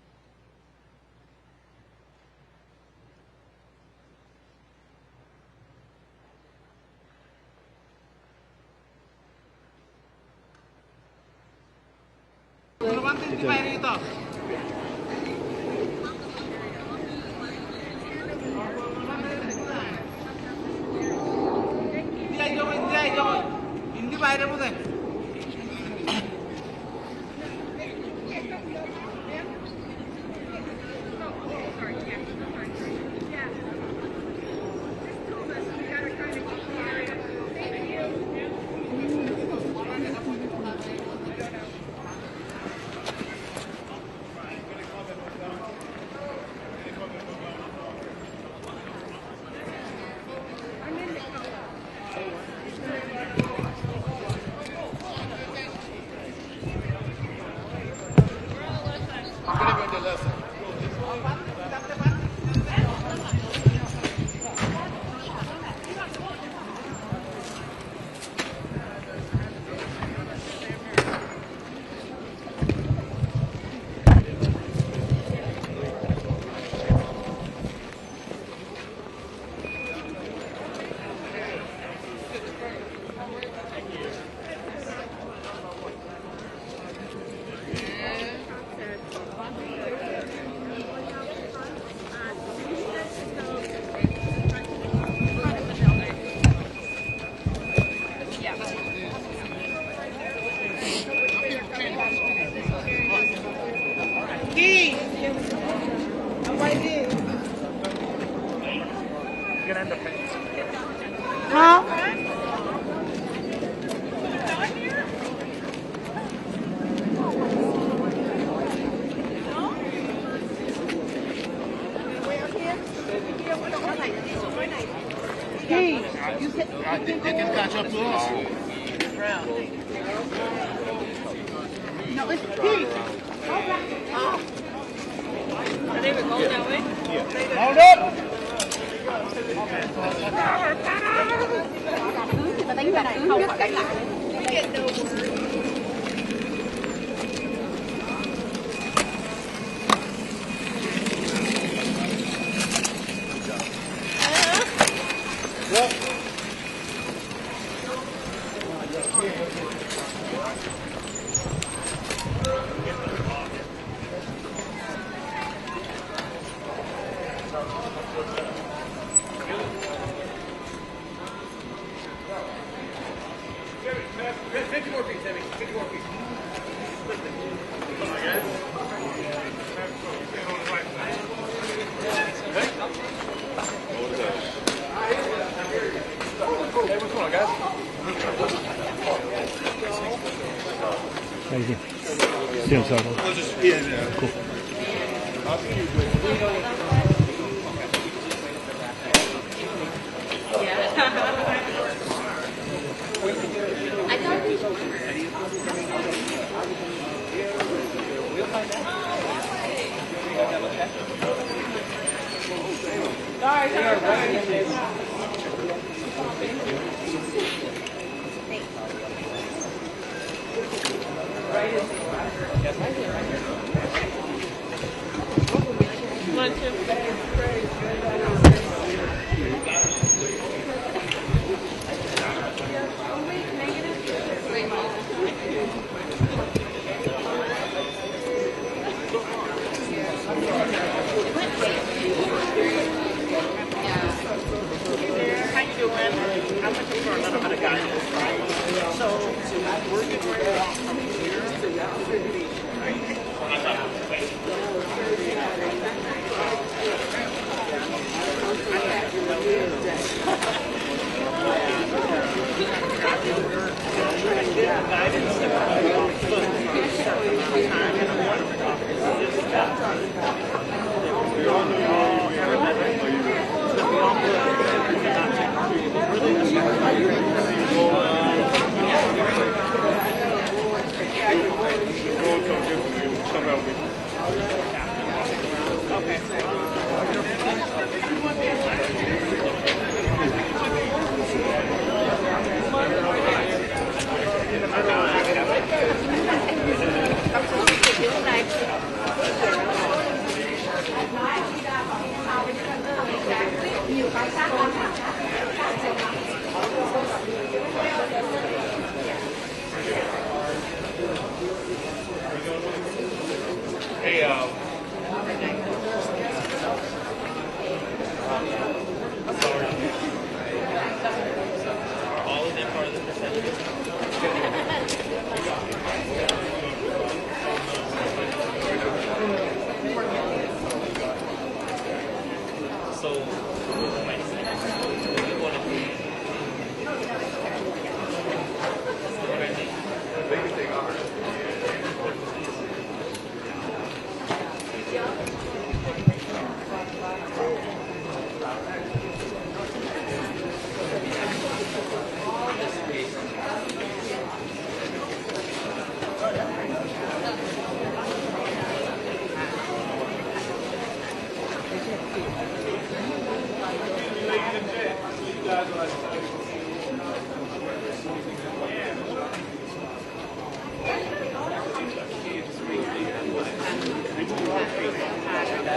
[SPEAKER 7] They can catch up to us.
[SPEAKER 1] No, it's Pete. Are they going that way?
[SPEAKER 7] Hold up!
[SPEAKER 1] Mà đánh ra này không phải đánh lại.
[SPEAKER 3] Thank you. See you inside. Cool.
[SPEAKER 5] I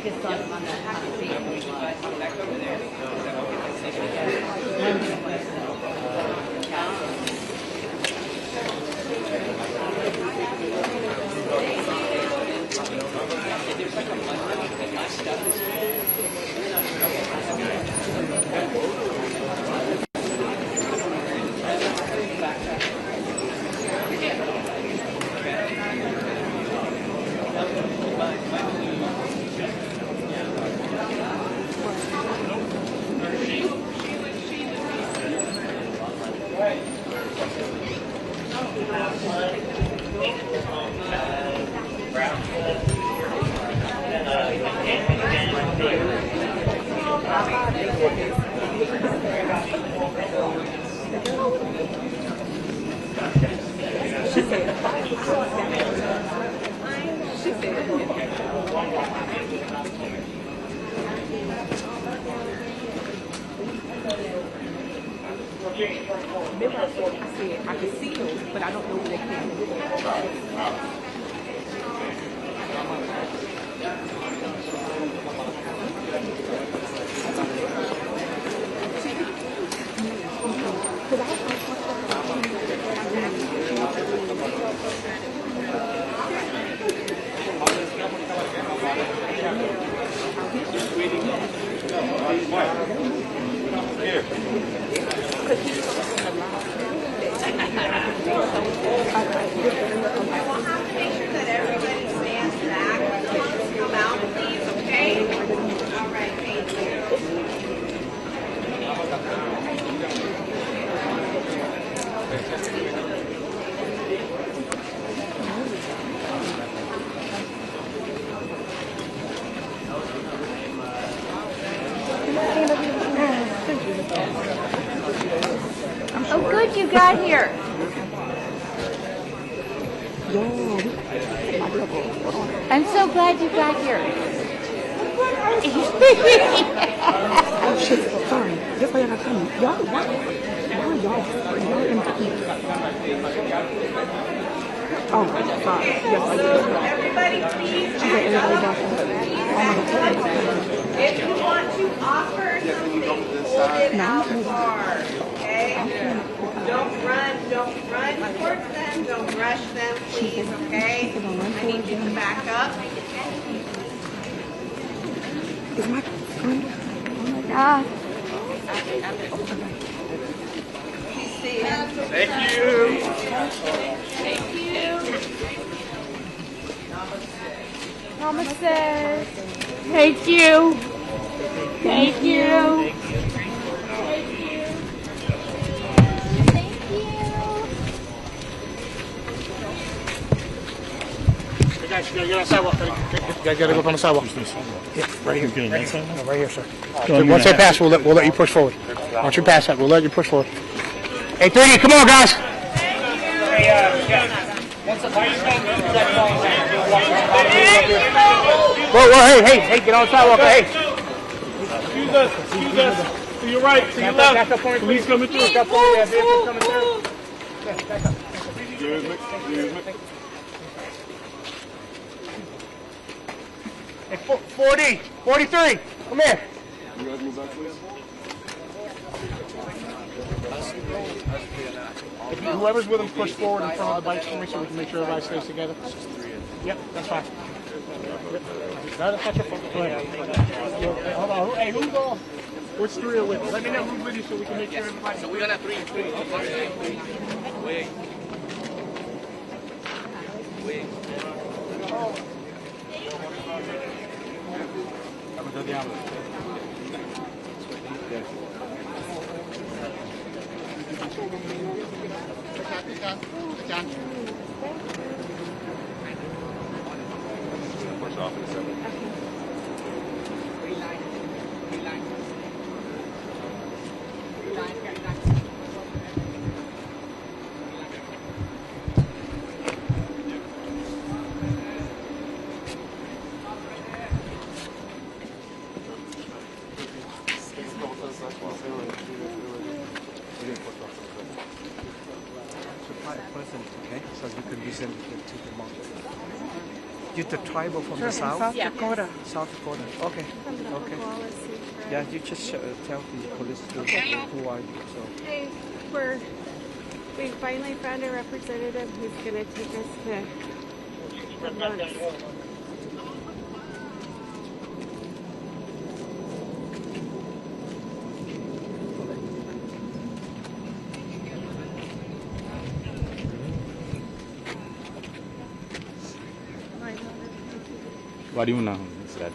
[SPEAKER 5] just saw them on that
[SPEAKER 18] Remember I said I can see them, but I don't know where they came from.
[SPEAKER 19] Oh, good you got here. I'm so glad you got here.
[SPEAKER 18] Oh shit, sorry. This way I got coming. Y'all in the heat. Oh, sorry. Yes, I did.
[SPEAKER 19] Everybody, please.
[SPEAKER 18] She said everybody back up.
[SPEAKER 19] If you want to offer something, hold it out hard, okay? Don't run towards them, don't rush them, please, okay? I need you to back up.
[SPEAKER 18] Is my friend? Oh my
[SPEAKER 19] God.
[SPEAKER 18] Thank
[SPEAKER 19] you. Thank you. Namaste. Thank you. Thank you.
[SPEAKER 7] Guys, you gotta get on the sidewalk. You guys gotta go up on the sidewalk. Yeah, right here. No, right here, sir. Once they pass, we'll let you push forward. Once you pass that, we'll let you push forward. Hey, 3D, come on, guys. Whoa, hey, get on the sidewalk, hey.
[SPEAKER 20] Excuse us. To your right, to your left.
[SPEAKER 7] Back up for me, please. Coming through. Back up for me, that vehicle coming through. Back up. Hey, 40, 43, come here.
[SPEAKER 20] You guys move back, please.
[SPEAKER 7] If whoever's with them, push forward in front of the bikes for me so we can make sure everybody stays together. Yep, that's fine. Yep. That's not your fault. Go ahead. Hold on. Hey, who's off? Which three are with you? Let me know who's with you so we can make sure everybody... So we're going to have three. Wait.
[SPEAKER 4] present, okay? So you can listen to the monk. You're the tribal from the south?
[SPEAKER 5] South Dakota.
[SPEAKER 4] South Dakota. Okay. Okay. Yeah, you just tell the police who are you. So.
[SPEAKER 21] Hey, we finally found a representative who's going to take us to the monks.
[SPEAKER 3] Why do you know that?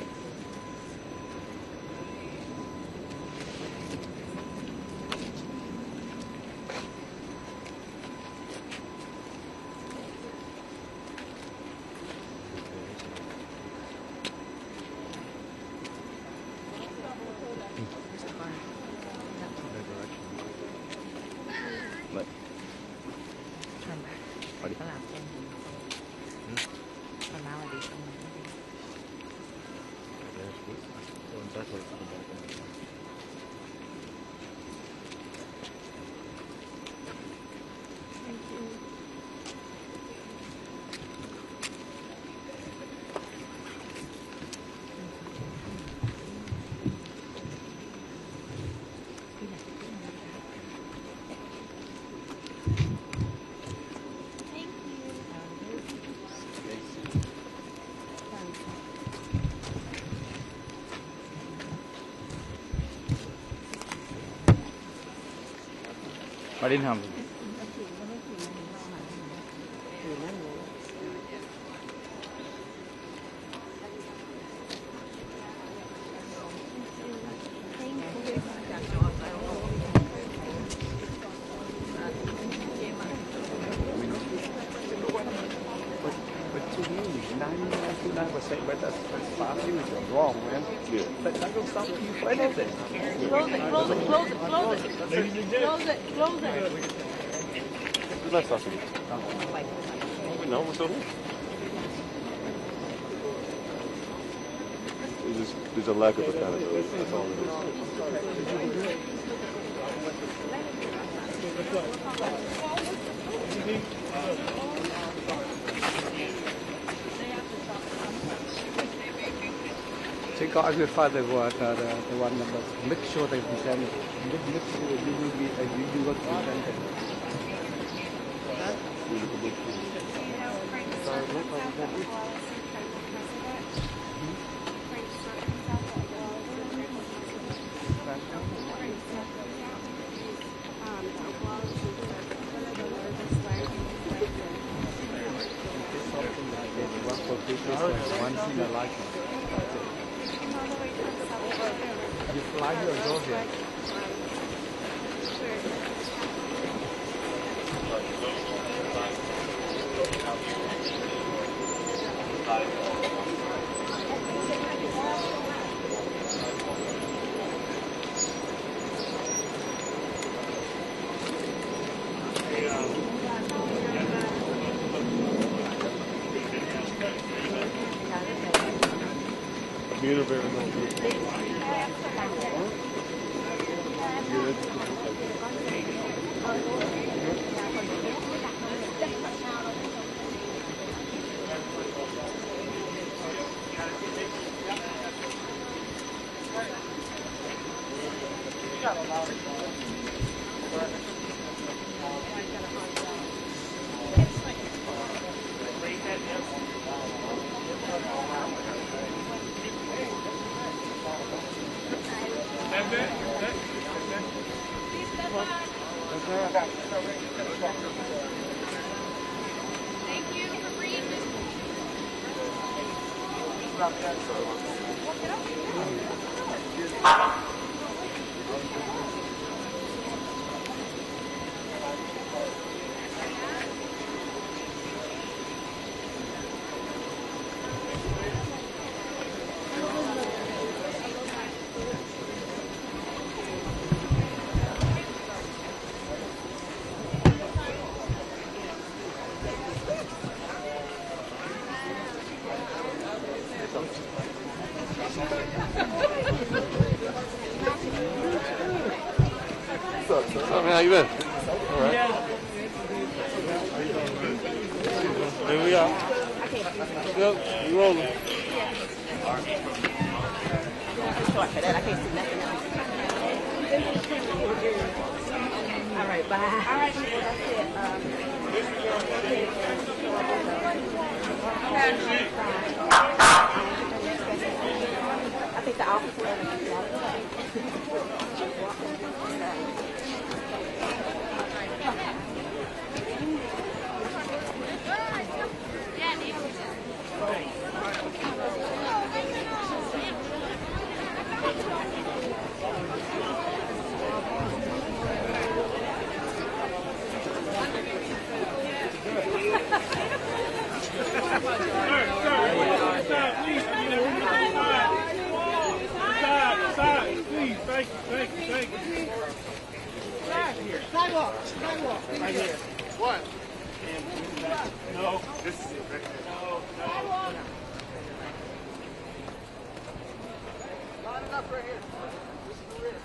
[SPEAKER 3] What?
[SPEAKER 5] Turn back.
[SPEAKER 3] What?
[SPEAKER 5] Formality.
[SPEAKER 3] I didn't have.
[SPEAKER 4] But to me, 99.9%, but that's far too wrong, man. Yeah. That's not going to stop you for anything.
[SPEAKER 21] Close it, close it, close it, close it. Close it, close it.
[SPEAKER 8] Let's not forget. No, what's over? There's a lack of accountability. That's all it is.
[SPEAKER 4] So God will find the one number. Make sure they present it. Make sure you will be you will present it.
[SPEAKER 3] One thing I like.
[SPEAKER 4] You fly here or go here?
[SPEAKER 8] You're very good.
[SPEAKER 1] Thank you for bringing this.
[SPEAKER 20] Yep, you rolling.
[SPEAKER 18] Short for that. I can't see nothing else. All right, bye. All right, that's it. I think the officer.
[SPEAKER 20] Sidewalk. Right here. What? No. This is it. No. Line it up right here. This is the rear.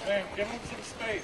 [SPEAKER 7] Man, give him some space.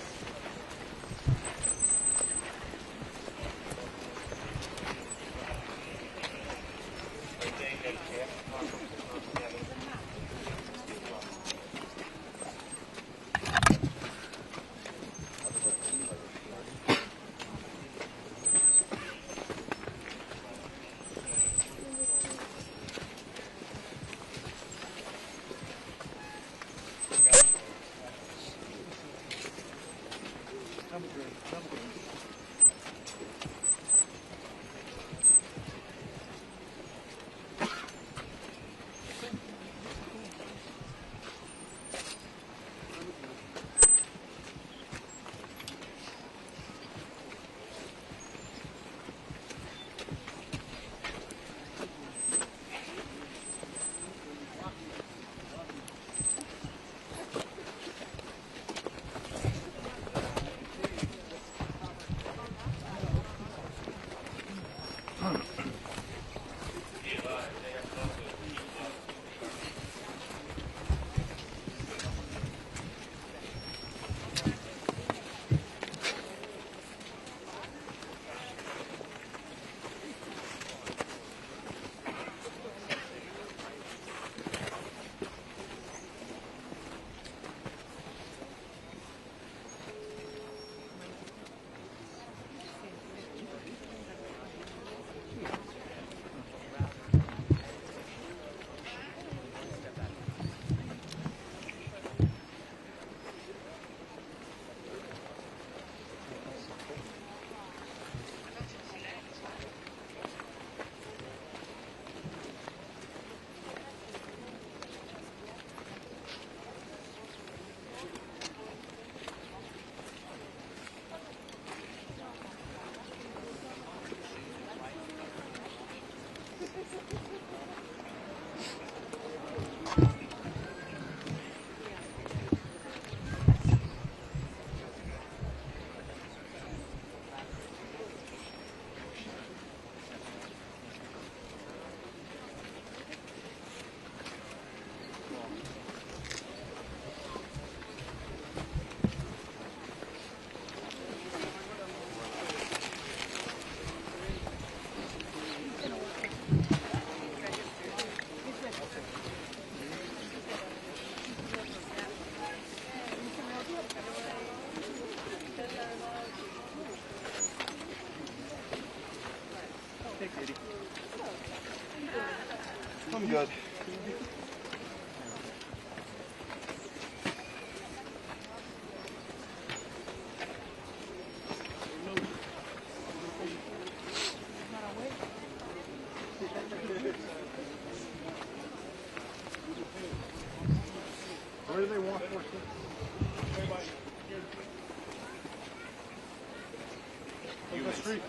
[SPEAKER 7] The street.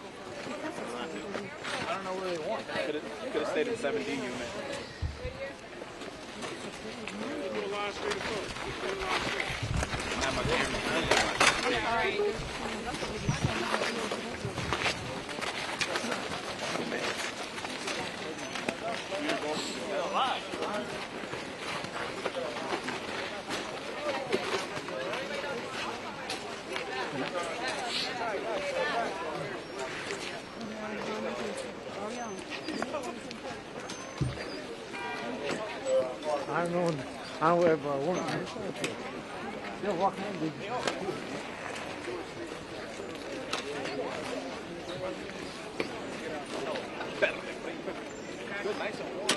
[SPEAKER 3] I don't know where they want. Could have stayed in 7D unit. Not my camera.
[SPEAKER 7] I don't know. I don't know if I want to. They'll walk in.
[SPEAKER 3] Good, nice and warm.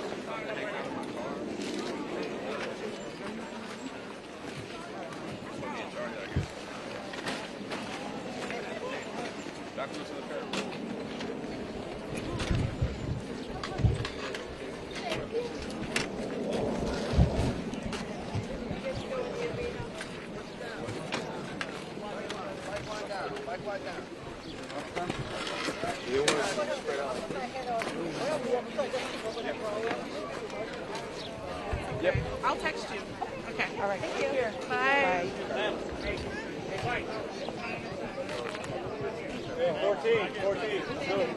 [SPEAKER 3] Back to the curb.
[SPEAKER 1] Yep. I'll text you. Okay. All right. Thank you. Bye.
[SPEAKER 20] 14. Good.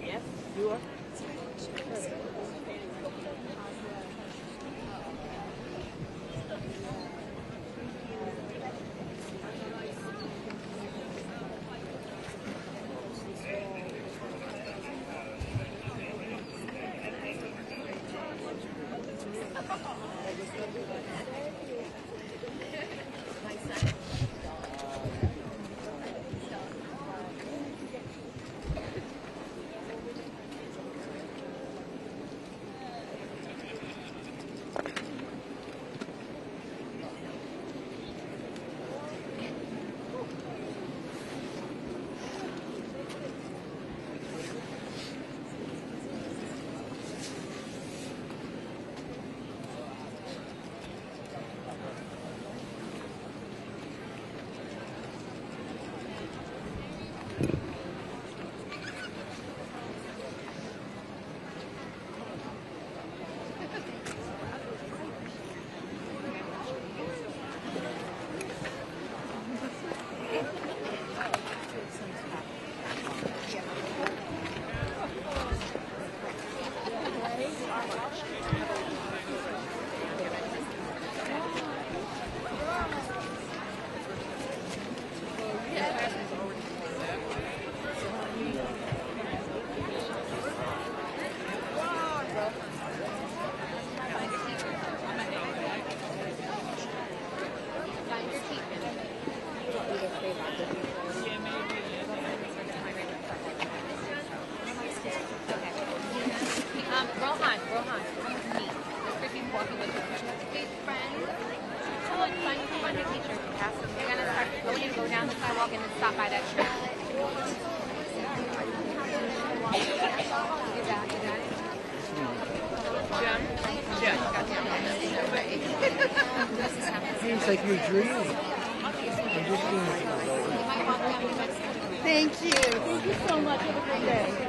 [SPEAKER 1] Yes, you are.
[SPEAKER 6] Rohan, me. This person's walking with her big friend. Tell her, son, come on, your teacher. They're going to start going and go down the sidewalk and then stop by that tree.
[SPEAKER 2] Seems like you're dreaming. Thank you. Thank you so much. Have a great day.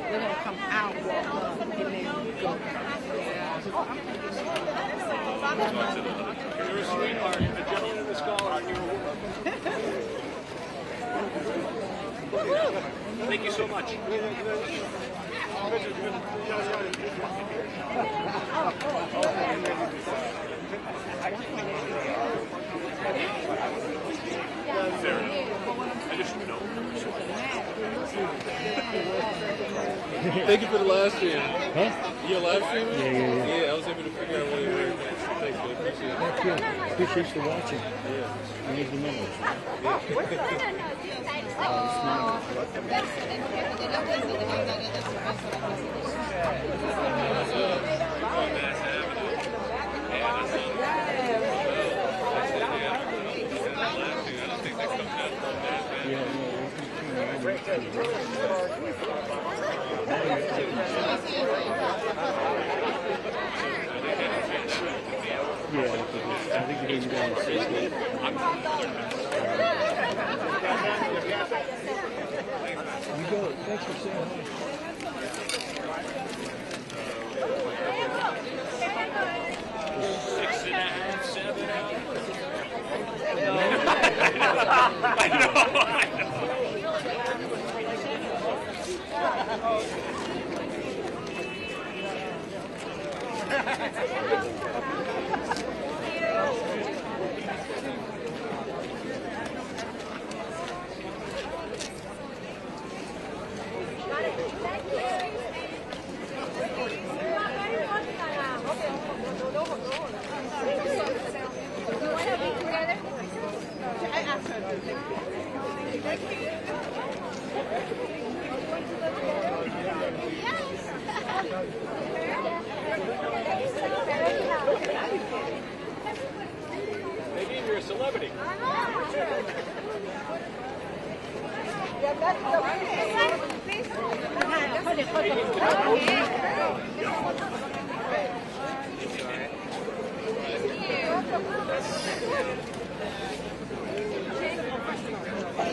[SPEAKER 18] They're gonna come out, walk up, and then go.
[SPEAKER 20] You're a sweetheart, a gentleman and a scholar. Thank you so much. Fair enough. I just know. Thank you for the live stream.
[SPEAKER 3] Huh?
[SPEAKER 20] Your live stream?
[SPEAKER 3] Yeah.
[SPEAKER 20] Yeah, I was able to figure out what you were. Thanks, man. Appreciate it.
[SPEAKER 3] Thank you. Appreciate you watching.
[SPEAKER 20] Yeah.
[SPEAKER 3] You need the numbers. I think you can go on 60. You go. Thanks for saying
[SPEAKER 20] Maybe you're a celebrity.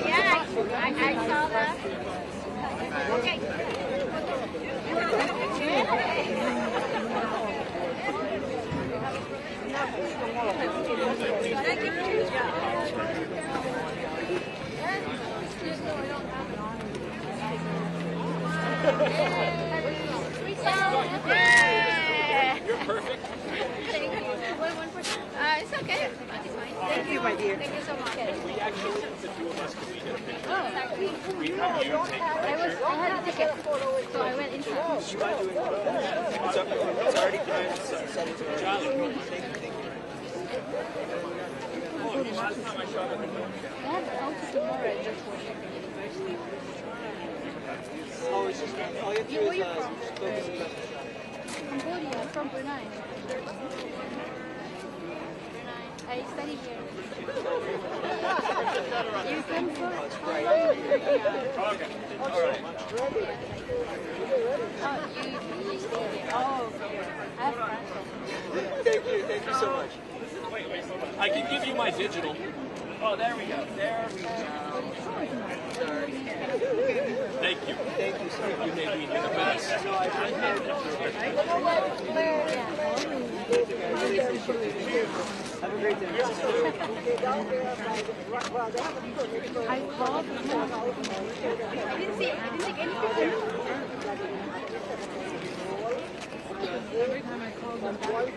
[SPEAKER 6] Yeah, I saw that. Okay.
[SPEAKER 20] You're perfect.
[SPEAKER 6] Thank you. It's okay. Thank you, my dear. Thank you so much.
[SPEAKER 20] We actually, the two of us, could get a picture.
[SPEAKER 6] Oh,
[SPEAKER 20] We have you take a
[SPEAKER 6] I had a ticket, so I went inside.
[SPEAKER 20] It's already time. Charlie. Oh, last time I shot it.
[SPEAKER 6] I have to come tomorrow and just work at the university.
[SPEAKER 16] Oh, it's just all you have to do
[SPEAKER 6] Where
[SPEAKER 16] is
[SPEAKER 6] you from?
[SPEAKER 16] focus on the
[SPEAKER 6] Cambodia. I'm from Brunei. I study here. You come from how long?
[SPEAKER 20] Okay. All right.
[SPEAKER 6] Oh, you stay here. Oh, okay. I have friends.
[SPEAKER 16] Thank you so much.
[SPEAKER 20] Wait. I can give you my digital. Oh, there we go. Thank you.
[SPEAKER 16] Thank you so much.
[SPEAKER 20] You made me the best.
[SPEAKER 16] Have a great day.
[SPEAKER 6] I called. I didn't take any pictures.
[SPEAKER 21] Every time I called them back.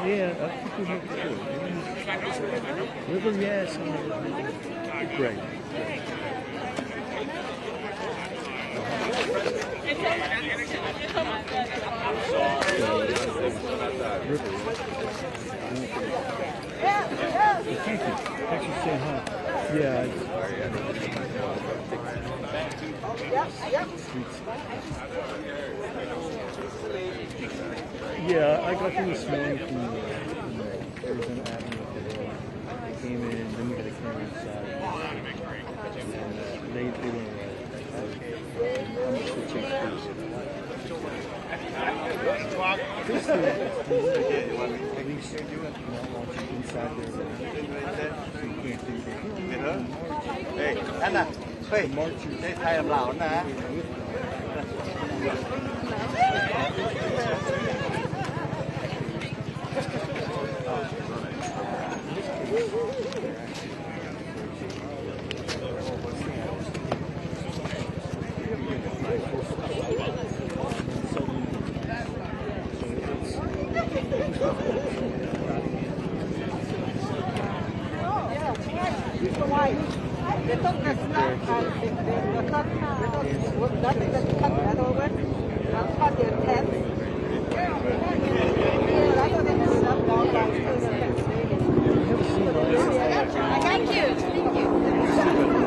[SPEAKER 3] Yeah, I think we have to. River, yes. Great. Thank you. Thanks for saying hi. Yeah. Yeah, I got them this morning from Arizona Avenue. I came in, then we got a camera inside. And they went away. I'm switching crews. This is inside there.
[SPEAKER 10] Hey, Anna, hey, đây thay làm lão nè.
[SPEAKER 2] They took the snap and they cut, nothing that cut that over, and cut their head. Rather than snap down by the
[SPEAKER 6] Thank you. Thank you.